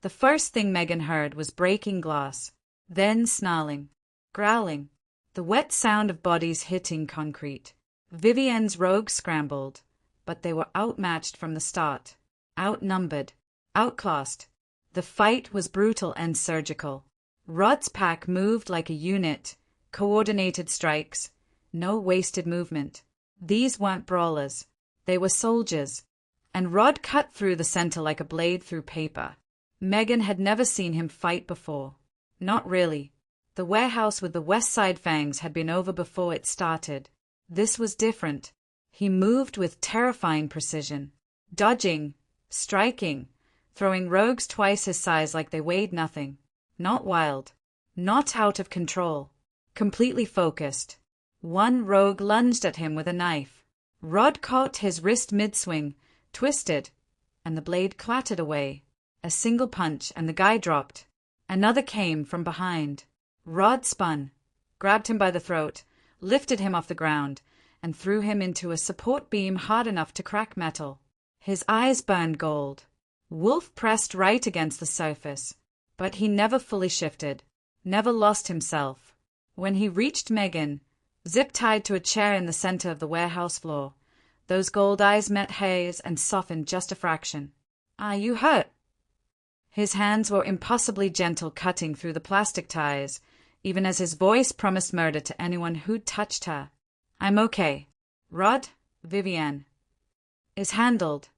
The first thing Megan heard was breaking glass, then snarling, growling, the wet sound of bodies hitting concrete. Vivienne's rogues scrambled, but they were outmatched from the start, outnumbered, outclassed. The fight was brutal and surgical. Rod's pack moved like a unit, coordinated strikes, no wasted movement. These weren't brawlers. They were soldiers, and Rod cut through the center like a blade through paper. Megan had never seen him fight before. Not really. The warehouse with the West Side Fangs had been over before it started. This was different. He moved with terrifying precision, dodging, striking, throwing rogues twice his size like they weighed nothing. Not wild. Not out of control. Completely focused. One rogue lunged at him with a knife. Rod caught his wrist mid-swing, twisted, and the blade clattered away. A single punch and the guy dropped. Another came from behind. Rod spun, grabbed him by the throat, lifted him off the ground, and threw him into a support beam hard enough to crack metal. His eyes burned gold. Wolf pressed right against the surface, but he never fully shifted, never lost himself. When he reached Megan, zip-tied to a chair in the center of the warehouse floor, those gold eyes met hers and softened just a fraction. "Are you hurt?" His hands were impossibly gentle, cutting through the plastic ties, even as his voice promised murder to anyone who'd touched her. "I'm okay. Rod, Vivienne is handled."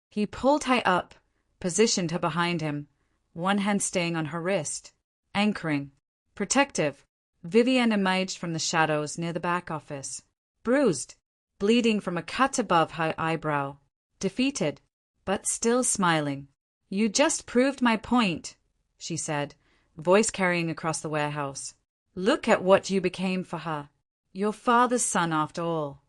He pulled her up, positioned her behind him, one hand staying on her wrist, anchoring, protective. Vivienne emerged from the shadows near the back office, bruised, bleeding from a cut above her eyebrow, defeated, but still smiling. "You just proved my point," she said, voice carrying across the warehouse. "Look at what you became for her. Your father's son, after all."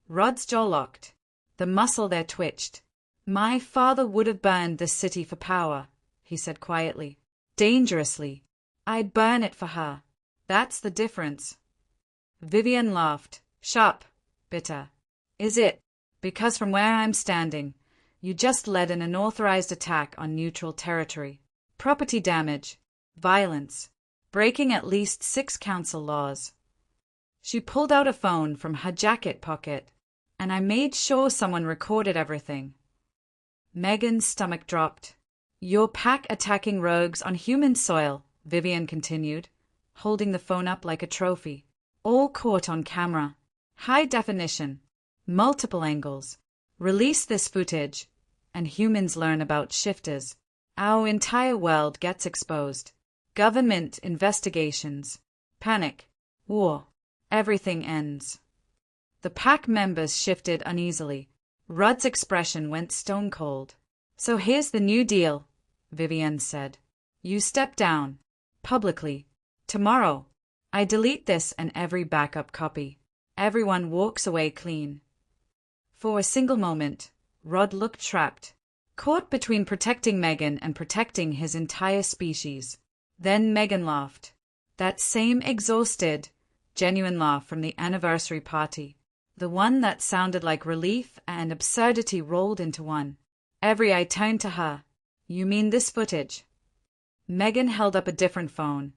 Rod's jaw locked. The muscle there twitched. "My father would have burned this city for power," he said quietly, dangerously. "I'd burn it for her. That's the difference." Vivienne laughed, Sharp. Bitter. Is it? Because from where I'm standing, you just led an unauthorized attack on neutral territory. Property damage. Violence. Breaking at least 6 council laws. She pulled out a phone from her jacket pocket, and I made sure someone recorded everything. Megan's stomach dropped. Your pack attacking rogues on human soil, Vivian continued, holding the phone up like a trophy. All caught on camera. High definition. Multiple angles. Release this footage, and humans learn about shifters. Our entire world gets exposed. Government investigations. Panic. War. Everything ends. The pack members shifted uneasily. Rudd's expression went stone cold. So here's the new deal, Vivian said. You step down. Publicly. Tomorrow. I delete this and every backup copy. Everyone walks away clean. For a single moment, Rudd looked trapped, caught between protecting Megan and protecting his entire species. Then Megan laughed. That same exhausted, genuine laugh from the anniversary party. The one that sounded like relief and absurdity rolled into one. Every eye turned to her. You mean this footage? Megan held up a different phone,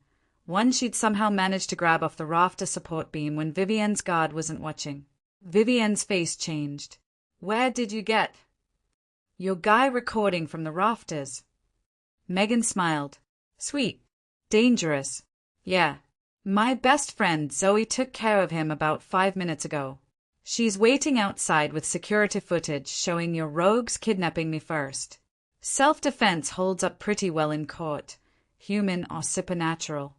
one she'd somehow managed to grab off the rafter support beam when Vivian's guard wasn't watching. Vivian's face changed. Where did you get your guy recording from the rafters? Megan smiled. Sweet. Dangerous. Yeah. My best friend Zoe took care of him about 5 minutes ago. She's waiting outside with security footage showing your rogues kidnapping me first. Self-defense holds up pretty well in court, human or supernatural.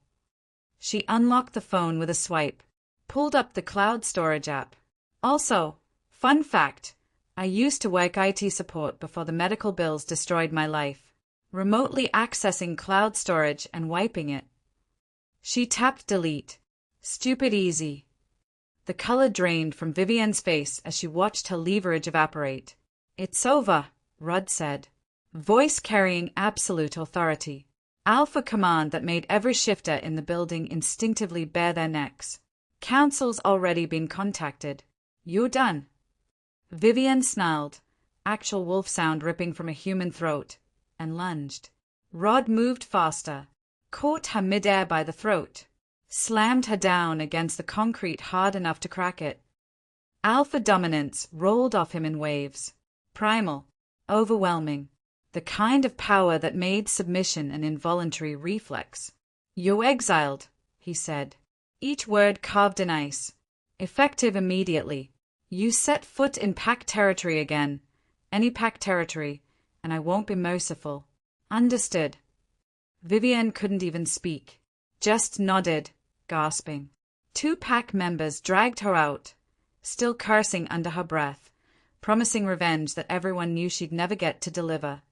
She unlocked the phone with a swipe, pulled up the cloud storage app. Also, fun fact, I used to work IT support before the medical bills destroyed my life, remotely accessing cloud storage and wiping it. She tapped delete. Stupid easy. The color drained from Vivian's face as she watched her leverage evaporate. It's over, Rudd said, voice carrying absolute authority. Alpha command that made every shifter in the building instinctively bare their necks. Council's already been contacted. You're done. Vivian snarled, actual wolf sound ripping from a human throat, and lunged. Rudd moved faster, caught her midair by the throat, slammed her down against the concrete hard enough to crack it. Alpha dominance rolled off him in waves. Primal, overwhelming, the kind of power that made submission an involuntary reflex. You're exiled, he said, each word carved in ice. Effective immediately. You set foot in pack territory again, any pack territory, and I won't be merciful. Understood. Vivian couldn't even speak, just nodded, gasping. 2 pack members dragged her out, still cursing under her breath, promising revenge that everyone knew she'd never get to deliver.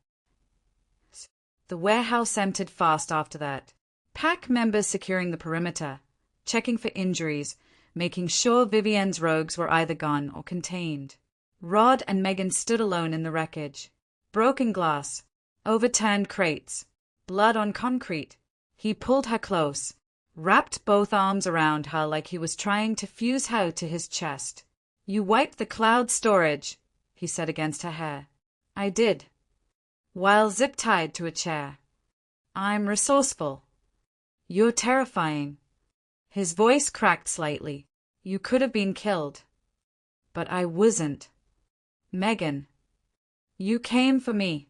The warehouse emptied fast after that. Pack members securing the perimeter, checking for injuries, making sure Vivian's rogues were either gone or contained. Rod and Megan stood alone in the wreckage. Broken glass, overturned crates, blood on concrete. He pulled her close, wrapped both arms around her like he was trying to fuse her to his chest. You wiped the cloud storage, he said against her hair. I did. While zip-tied to a chair. I'm resourceful. You're terrifying. His voice cracked slightly. You could have been killed. But I wasn't. Megan. You came for me.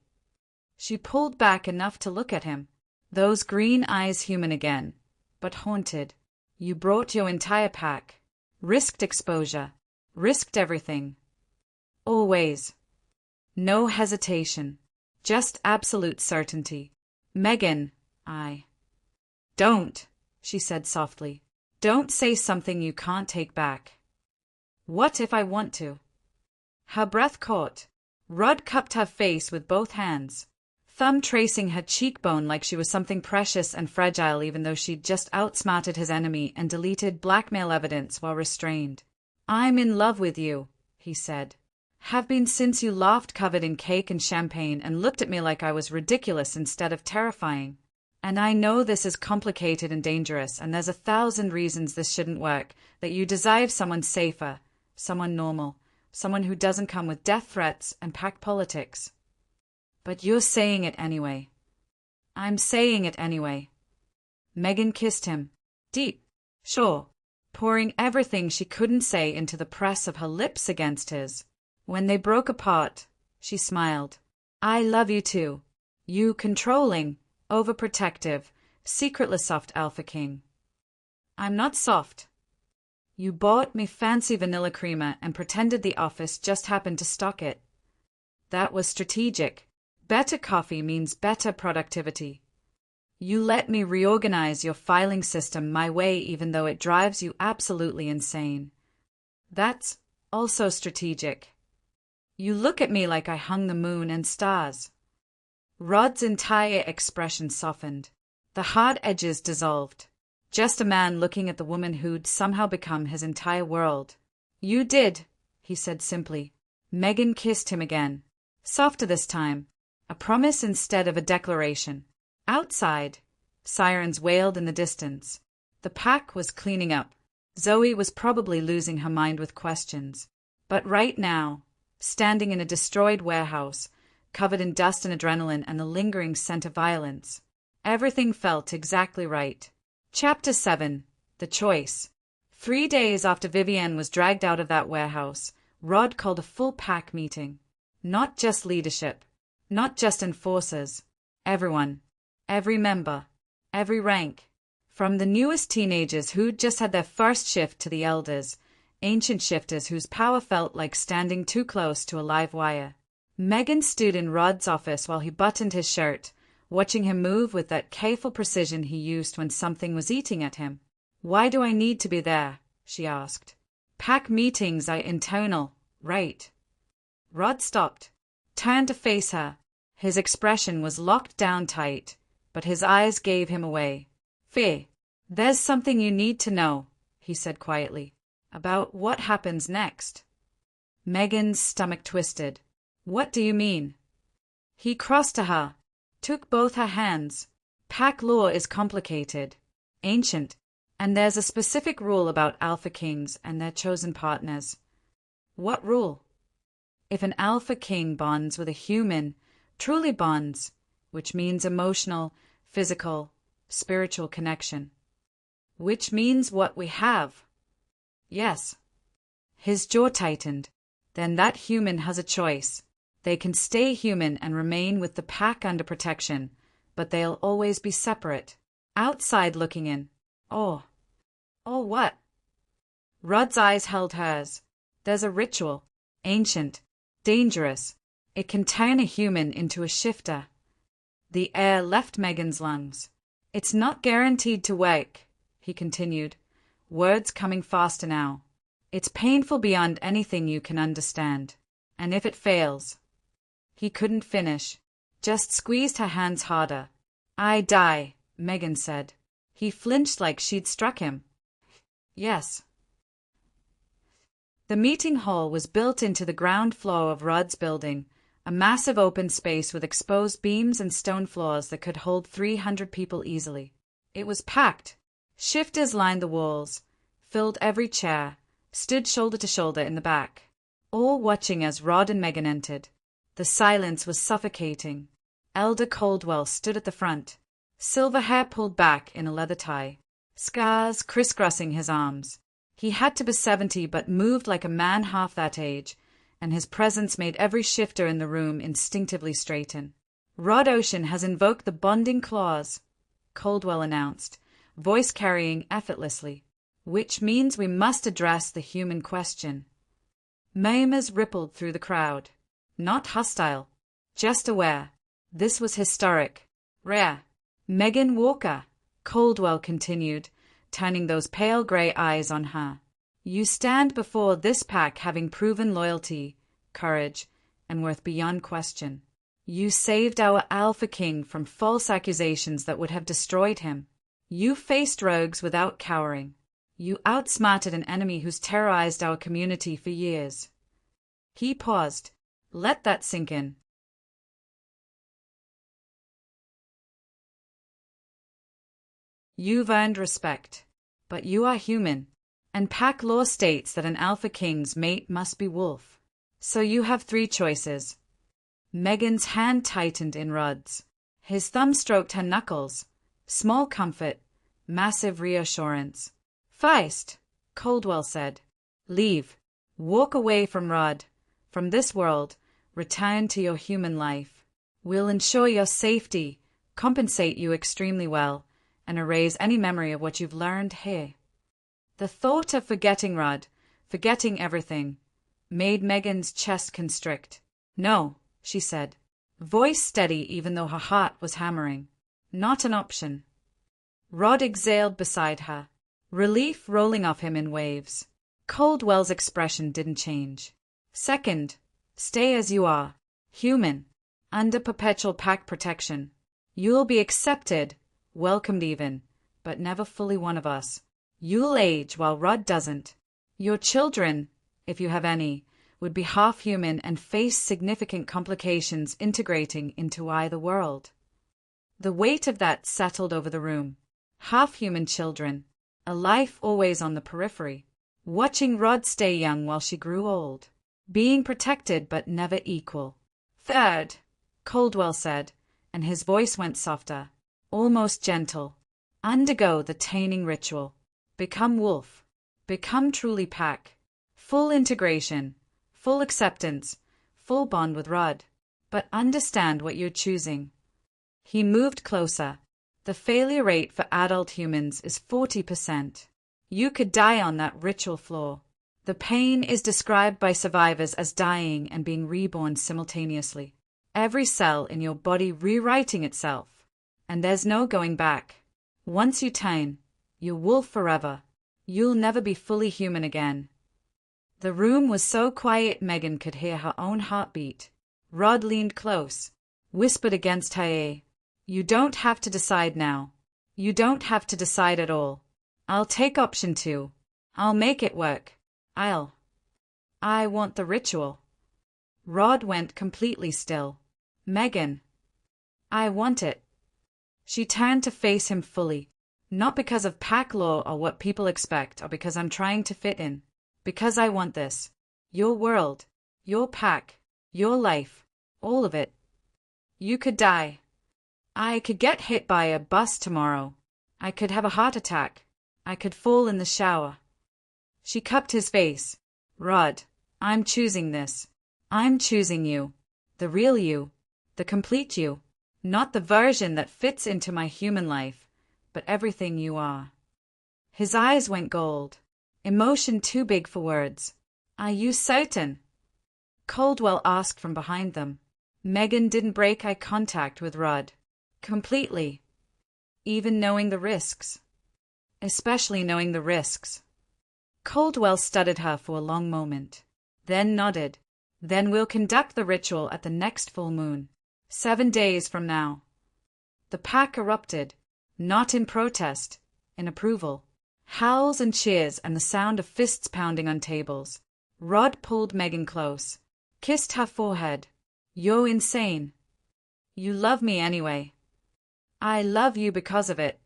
She pulled back enough to look at him. Those green eyes human again, but haunted. You brought your entire pack. Risked exposure. Risked everything. Always. No hesitation. Just absolute certainty. Megan, Don't, she said softly. Don't say something you can't take back. What if I want to? Her breath caught. Rudd cupped her face with both hands, thumb tracing her cheekbone like she was something precious and fragile even though she'd just outsmarted his enemy and deleted blackmail evidence while restrained. I'm in love with you, he said. Have been since you laughed covered in cake and champagne and looked at me like I was ridiculous instead of terrifying. And I know this is complicated and dangerous, and there's 1,000 reasons this shouldn't work, that you desire someone safer, someone normal, someone who doesn't come with death threats and pack politics. But you're saying it anyway. I'm saying it anyway. Megan kissed him. Deep. Sure. Pouring everything she couldn't say into the press of her lips against his. When they broke apart, she smiled. I love you too. You controlling, overprotective, secretless soft alpha king. I'm not soft. You bought me fancy vanilla creamer and pretended the office just happened to stock it. That was strategic. Better coffee means better productivity. You let me reorganize your filing system my way even though it drives you absolutely insane. That's also strategic. You look at me like I hung the moon and stars. Rod's entire expression softened. The hard edges dissolved. Just a man looking at the woman who'd somehow become his entire world. You did, he said simply. Megan kissed him again. Softer this time. A promise instead of a declaration. Outside, sirens wailed in the distance. The pack was cleaning up. Zoe was probably losing her mind with questions. But right now, standing in a destroyed warehouse, covered in dust and adrenaline and the lingering scent of violence, everything felt exactly right. Chapter 7. The Choice. 3 days after Vivienne was dragged out of that warehouse, Rod called a full pack meeting. Not just leadership. Not just enforcers. Everyone. Every member. Every rank. From the newest teenagers who'd just had their first shift to the elders, ancient shifters whose power felt like standing too close to a live wire. Megan stood in Rod's office while he buttoned his shirt, watching him move with that careful precision he used when something was eating at him. Why do I need to be there? She asked. Pack meetings are internal, right? Rod stopped, turned to face her. His expression was locked down tight, but his eyes gave him away. Faye, there's something you need to know, he said quietly, about what happens next. Megan's stomach twisted. What do you mean? He crossed to her, took both her hands. Pack law is complicated, ancient, and there's a specific rule about alpha kings and their chosen partners. What rule? If an alpha king bonds with a human, truly bonds, which means emotional, physical, spiritual connection. Which means what we have. Yes. His jaw tightened. Then that human has a choice. They can stay human and remain with the pack under protection, but they'll always be separate. Outside looking in. Oh. Oh, what? Rod's eyes held hers. There's a ritual. Ancient. Dangerous. It can turn a human into a shifter. The air left Megan's lungs. It's not guaranteed to work, he continued, words coming faster now. It's painful beyond anything you can understand. And if it fails... He couldn't finish, just squeezed her hands harder. I die, Megan said. He flinched like she'd struck him. Yes. The meeting hall was built into the ground floor of Rod's building, a massive open space with exposed beams and stone floors that could hold 300 people easily. It was packed. Shifters lined the walls, filled every chair, stood shoulder to shoulder in the back, all watching as Rod and Megan entered. The silence was suffocating. Elder Caldwell stood at the front, silver hair pulled back in a leather tie, scars crisscrossing his arms. He had to be 70 but moved like a man half that age, and his presence made every shifter in the room instinctively straighten. Rod Ocean has invoked the bonding clause, Caldwell announced, voice carrying effortlessly, which means we must address the human question. Murmurs rippled through the crowd. Not hostile, just aware. This was historic. Rare. Megan Walker, Caldwell continued, turning those pale gray eyes on her. You stand before this pack having proven loyalty, courage, and worth beyond question. You saved our Alpha King from false accusations that would have destroyed him. You faced rogues without cowering. You outsmarted an enemy who's terrorized our community for years. He paused. Let that sink in. You've earned respect. But you are human. And pack law states that an alpha king's mate must be wolf. So you have 3 choices. Megan's hand tightened in Rod's. His thumb stroked her knuckles. Small comfort, massive reassurance. Feist, Caldwell said. Leave. Walk away from Rod. From this world. Return to your human life. We'll ensure your safety, compensate you extremely well, and erase any memory of what you've learned here. The thought of forgetting Rod, forgetting everything, made Megan's chest constrict. No, she said, voice steady even though her heart was hammering. Not an option. Rod exhaled beside her, relief rolling off him in waves. Caldwell's expression didn't change. Second, stay as you are, human, under perpetual pack protection. You'll be accepted, welcomed even, but never fully one of us. You'll age while Rod doesn't. Your children, if you have any, would be half human and face significant complications integrating into either world. The weight of that settled over the room. Half-human children, a life always on the periphery, watching Rod stay young while she grew old, being protected but never equal. Third, Caldwell said, and his voice went softer, almost gentle. Undergo the taming ritual. Become wolf. Become truly pack. Full integration, full acceptance, full bond with Rod. But understand what you're choosing. He moved closer. The failure rate for adult humans is 40%. You could die on that ritual floor. The pain is described by survivors as dying and being reborn simultaneously. Every cell in your body rewriting itself. And there's no going back. Once you turn, you're wolf forever. You'll never be fully human again. The room was so quiet Megan could hear her own heartbeat. Rod leaned close, whispered against her ear. You don't have to decide now. You don't have to decide at all. I'll take option 2. I'll make it work. I want the ritual. Rod went completely still. Megan. I want it. She turned to face him fully. Not because of pack law or what people expect or because I'm trying to fit in. Because I want this. Your world. Your pack. Your life. All of it. You could die. I could get hit by a bus tomorrow. I could have a heart attack. I could fall in the shower. She cupped his face. Rod, I'm choosing this. I'm choosing you. The real you. The complete you. Not the version that fits into my human life, but everything you are. His eyes went gold. Emotion too big for words. Are you certain? Caldwell asked from behind them. Megan didn't break eye contact with Rod. Completely. Even knowing the risks. Especially knowing the risks. Caldwell studied her for a long moment. Then nodded. Then we'll conduct the ritual at the next full moon. 7 days from now. The pack erupted. Not in protest. In approval. Howls and cheers and the sound of fists pounding on tables. Rod pulled Megan close. Kissed her forehead. You're insane. You love me anyway. I love you because of it.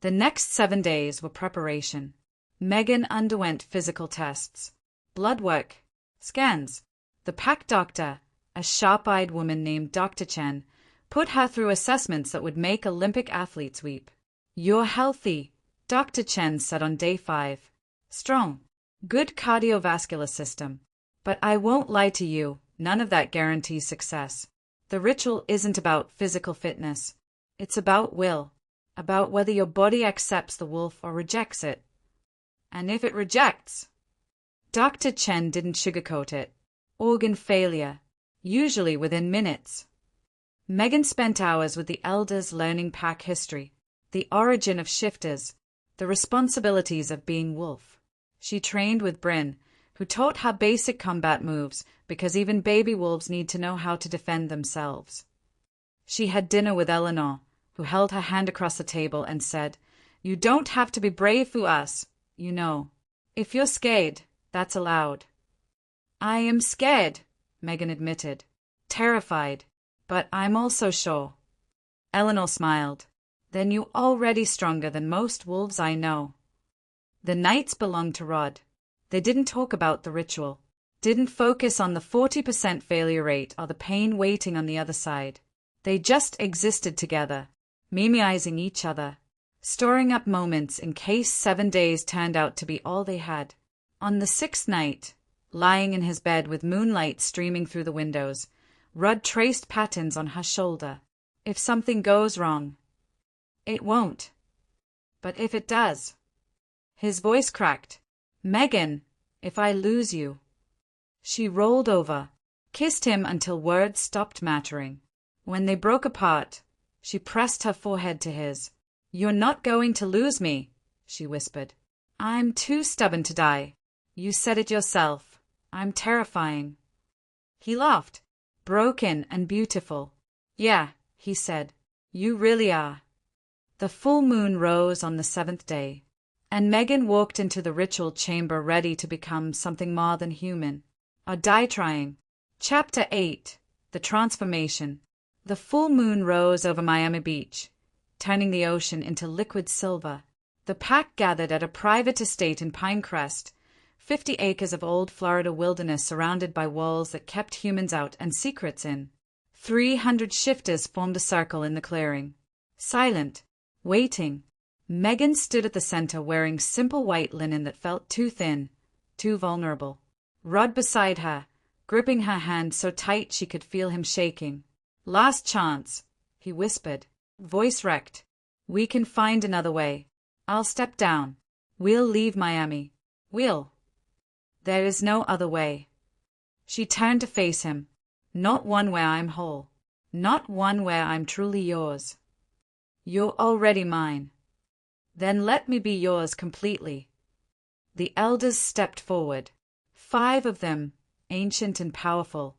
The next 7 days were preparation. Megan underwent physical tests. Blood work. Scans. The pack doctor, a sharp-eyed woman named Dr. Chen, put her through assessments that would make Olympic athletes weep. You're healthy, Dr. Chen said on day 5. Strong. Good cardiovascular system. But I won't lie to you, none of that guarantees success. The ritual isn't about physical fitness. It's about will. About whether your body accepts the wolf or rejects it. And if it rejects... Dr. Chen didn't sugarcoat it. Organ failure. Usually within minutes. Megan spent hours with the elders learning pack history. The origin of shifters. The responsibilities of being wolf. She trained with Bryn, who taught her basic combat moves because even baby wolves need to know how to defend themselves. She had dinner with Eleanor, who held her hand across the table and said, You don't have to be brave for us, you know. If you're scared, that's allowed. I am scared, Megan admitted. Terrified. But I'm also sure. Eleanor smiled. Then you're already stronger than most wolves I know. The nights belonged to Rod. They didn't talk about the ritual, didn't focus on the 40% failure rate or the pain waiting on the other side. They just existed together, mimizing each other, storing up moments in case 7 days turned out to be all they had. On the 6th night, lying in his bed with moonlight streaming through the windows, Rudd traced patterns on her shoulder. If something goes wrong, it won't. But if it does, his voice cracked. Megan, if I lose you. She rolled over, kissed him until words stopped mattering. When they broke apart, she pressed her forehead to his. You're not going to lose me, she whispered. I'm too stubborn to die. You said it yourself. I'm terrifying. He laughed, broken and beautiful. Yeah, he said. You really are. The full moon rose on the 7th day, and Megan walked into the ritual chamber ready to become something more than human. Or die trying. Chapter 8. The Transformation. The full moon rose over Miami Beach, turning the ocean into liquid silver. The pack gathered at a private estate in Pinecrest, 50 acres of old Florida wilderness surrounded by walls that kept humans out and secrets in. 300 shifters formed a circle in the clearing. Silent, waiting. Megan stood at the center wearing simple white linen that felt too thin, too vulnerable. Rod beside her, gripping her hand so tight she could feel him shaking. Last chance, he whispered, voice wrecked. We can find another way. I'll step down. We'll leave Miami. We'll. There is no other way. She turned to face him. Not one where I'm whole. Not one where I'm truly yours. You're already mine. Then let me be yours completely. The elders stepped forward. 5 of them, ancient and powerful,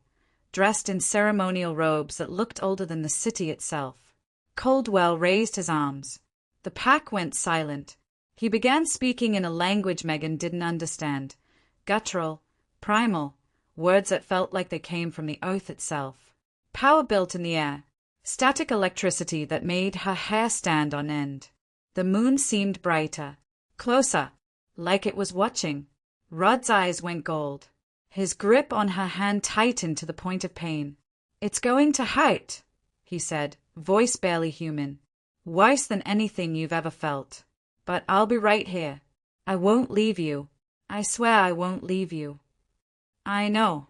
dressed in ceremonial robes that looked older than the city itself. Caldwell raised his arms. The pack went silent. He began speaking in a language Megan didn't understand. Guttural, primal, words that felt like they came from the earth itself. Power built in the air, static electricity that made her hair stand on end. The moon seemed brighter, closer, like it was watching. Rod's eyes went gold. His grip on her hand tightened to the point of pain. It's going to hurt, he said, voice barely human. Worse than anything you've ever felt. But I'll be right here. I won't leave you. I swear I won't leave you. I know.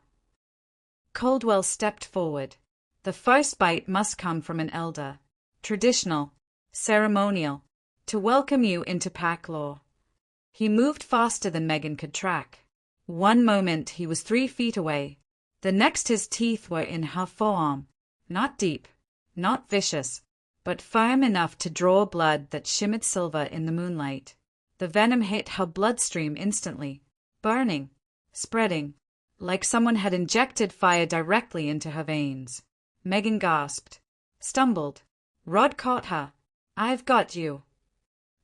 Caldwell stepped forward. The first bite must come from an elder. Traditional, ceremonial, to welcome you into pack law. He moved faster than Megan could track. One moment he was 3 feet away. The next his teeth were in her forearm. Not deep, not vicious, but firm enough to draw blood that shimmered silver in the moonlight. The venom hit her bloodstream instantly, burning, spreading, like someone had injected fire directly into her veins. Megan gasped, stumbled. Rod caught her. I've got you.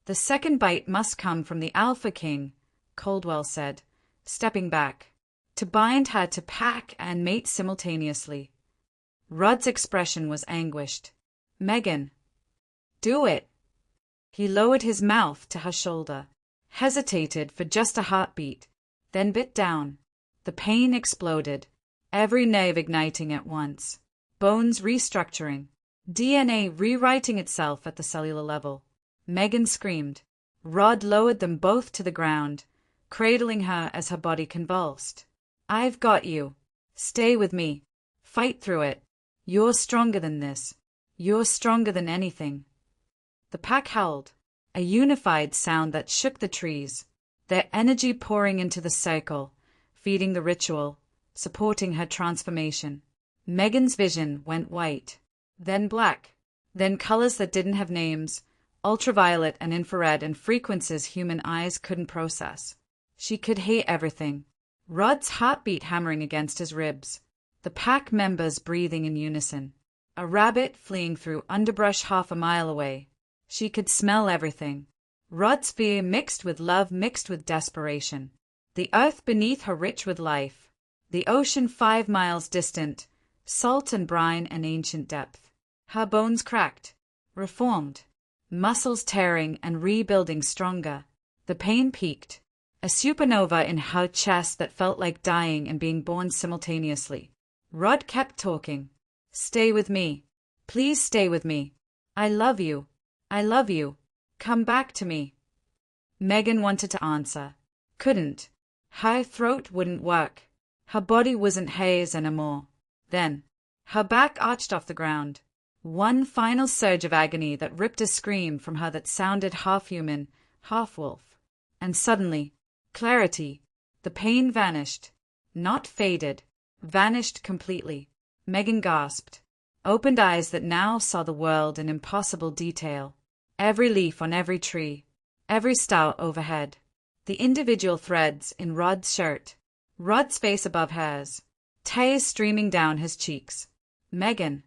The second bite must come from the Alpha King, Caldwell said, stepping back, to bind her to pack and mate simultaneously. Rod's expression was anguished. Megan. Do it. He lowered his mouth to her shoulder, hesitated for just a heartbeat, then bit down. The pain exploded, every nerve igniting at once, bones restructuring, DNA rewriting itself at the cellular level. Megan screamed. Rod lowered them both to the ground, cradling her as her body convulsed. I've got you. Stay with me. Fight through it. You're stronger than this. You're stronger than anything. The pack howled, a unified sound that shook the trees, their energy pouring into the circle, feeding the ritual, supporting her transformation. Megan's vision went white, then black, then colors that didn't have names, ultraviolet and infrared and frequencies human eyes couldn't process. She could hear everything. Rod's heartbeat hammering against his ribs, the pack members breathing in unison. A rabbit fleeing through underbrush half a mile away. She could smell everything. Rod's fear mixed with love, mixed with desperation. The earth beneath her rich with life. The ocean 5 miles distant, salt and brine and ancient depth. Her bones cracked, reformed. muscles tearing and rebuilding stronger. The pain peaked, a supernova in her chest that felt like dying and being born simultaneously. Rod kept talking. Stay with me. Please stay with me. I love you. I love you. Come back to me. Megan wanted to answer. Couldn't. Her throat wouldn't work. Her body wasn't hers anymore. Then, her back arched off the ground. One final surge of agony that ripped a scream from her that sounded half human, half wolf. And suddenly, clarity. The pain vanished. Not faded. Vanished completely. Megan gasped. Opened eyes that now saw the world in impossible detail. Every leaf on every tree. Every star overhead. The individual threads in Rod's shirt. Rod's face above hers. Tears streaming down his cheeks. Megan.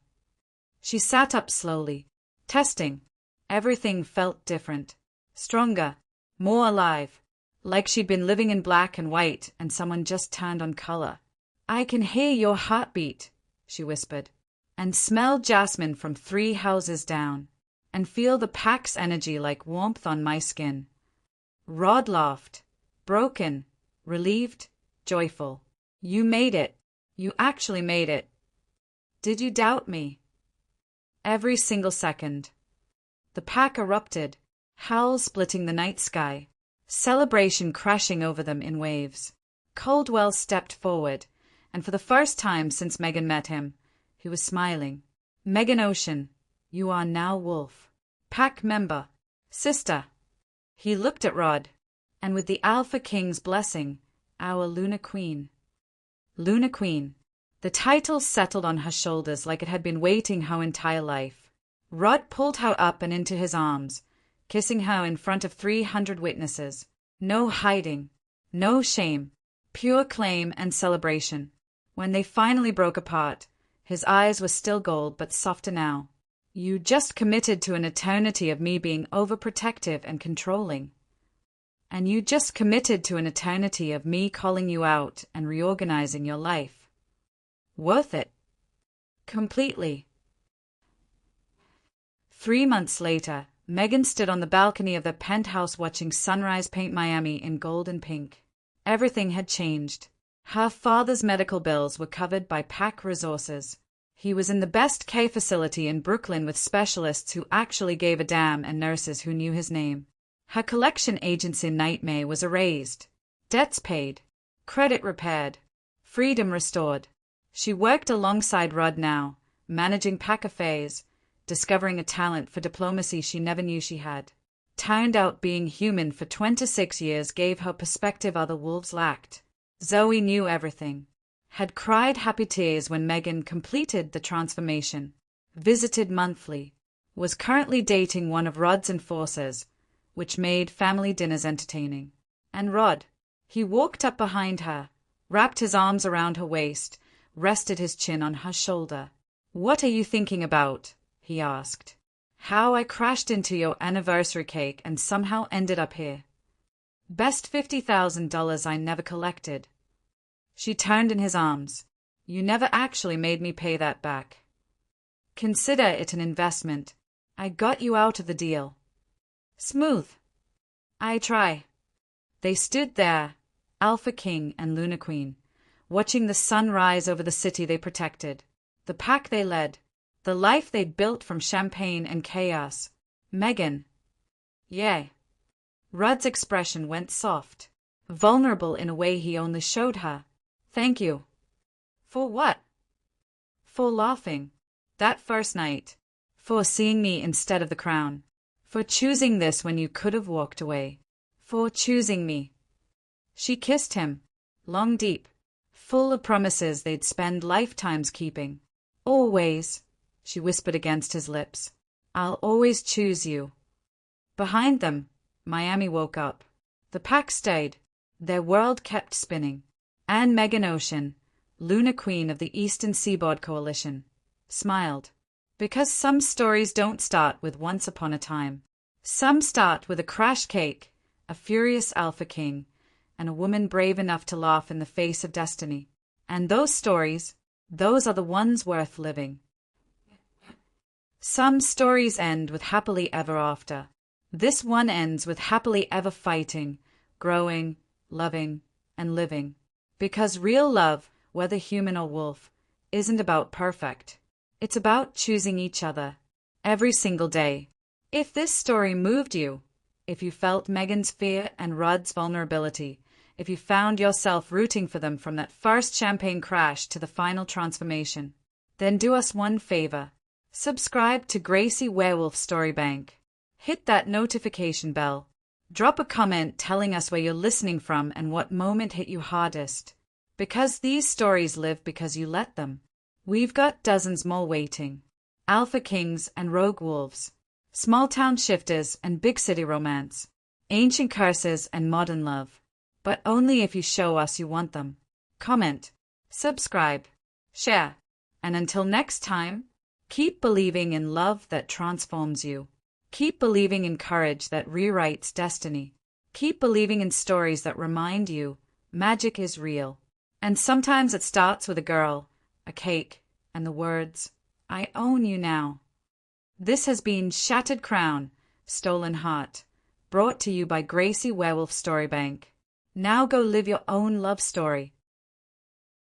She sat up slowly. Testing. Everything felt different. Stronger. More alive. Like she'd been living in black and white and someone just turned on color. I can hear your heartbeat, she whispered, and smell jasmine from 3 houses down, and feel the pack's energy like warmth on my skin. Rod laughed. Broken. Relieved. Joyful. You made it. You actually made it. Did you doubt me? Every single second. The pack erupted, howls splitting the night sky, celebration crashing over them in waves. Caldwell stepped forward, and for the first time since Megan met him, he was smiling. Megan Ocean, you are now Wolf. Pack member. Sister. He looked at Rod, and with the Alpha King's blessing, our Luna Queen. Luna Queen. The title settled on her shoulders like it had been waiting her entire life. Rod pulled her up and into his arms, kissing her in front of 300 witnesses. No hiding. No shame. Pure claim and celebration. When they finally broke apart, his eyes were still gold but softer now. You just committed to an eternity of me being overprotective and controlling. And you just committed to an eternity of me calling you out and reorganizing your life. Worth it. Completely. 3 months later, Megan stood on the balcony of the penthouse watching sunrise paint Miami in gold and pink. Everything had changed. Her father's medical bills were covered by PAC resources. He was in the best care facility in Brooklyn with specialists who actually gave a damn and nurses who knew his name. Her collection agency Nightmare was erased. Debts paid. Credit repaired. Freedom restored. She worked alongside Rod now, managing PAC affairs, discovering a talent for diplomacy she never knew she had. Turned out being human for 26 years gave her perspective other wolves lacked. Zoe knew everything. Had cried happy tears when Megan completed the transformation. Visited monthly. Was currently dating one of Rod's enforcers, which made family dinners entertaining. And Rod. He walked up behind her, wrapped his arms around her waist, rested his chin on her shoulder. What are you thinking about? He asked. How I crashed into your anniversary cake and somehow ended up here. Best $50,000 I never collected. She turned in his arms. You never actually made me pay that back. Consider it an investment. I got you out of the deal. Smooth. I try. They stood there, Alpha King and Luna Queen, watching the sun rise over the city they protected, the pack they led, the life they'd built from champagne and chaos. Megan. Yay. Rudd's expression went soft, vulnerable in a way he only showed her. Thank you. For what? For laughing. That first night. For seeing me instead of the crown. For choosing this when you could have walked away. For choosing me. She kissed him, long deep, full of promises they'd spend lifetimes keeping. Always, she whispered against his lips. I'll always choose you. Behind them, Miami woke up. The pack stayed. Their world kept spinning. And Megan Ocean, Luna Queen of the Eastern Seaboard Coalition, smiled. Because some stories don't start with once upon a time. Some start with a crash cake, a furious Alpha King, and a woman brave enough to laugh in the face of destiny. And those stories, those are the ones worth living. Some stories end with happily ever after. This one ends with happily ever fighting, growing, loving, and living. Because real love, whether human or wolf, isn't about perfect. It's about choosing each other every single day. If this story moved you, if you felt Megan's fear and Rudd's vulnerability, if you found yourself rooting for them from that first champagne crash to the final transformation, then do us one favor. Subscribe to Gracie Werewolf Storybank. Hit that notification bell. Drop a comment telling us where you're listening from and what moment hit you hardest. Because these stories live because you let them. We've got dozens more waiting. Alpha Kings and Rogue Wolves. Small town shifters and big city romance. Ancient curses and modern love. But only if you show us you want them. Comment, subscribe, share. And until next time, keep believing in love that transforms you. Keep believing in courage that rewrites destiny. Keep believing in stories that remind you magic is real. And sometimes it starts with a girl, a cake, and the words, I own you now. This has been Shattered Crown, Stolen Heart, brought to you by Gracie Werewolf Storybank. Now go live your own love story.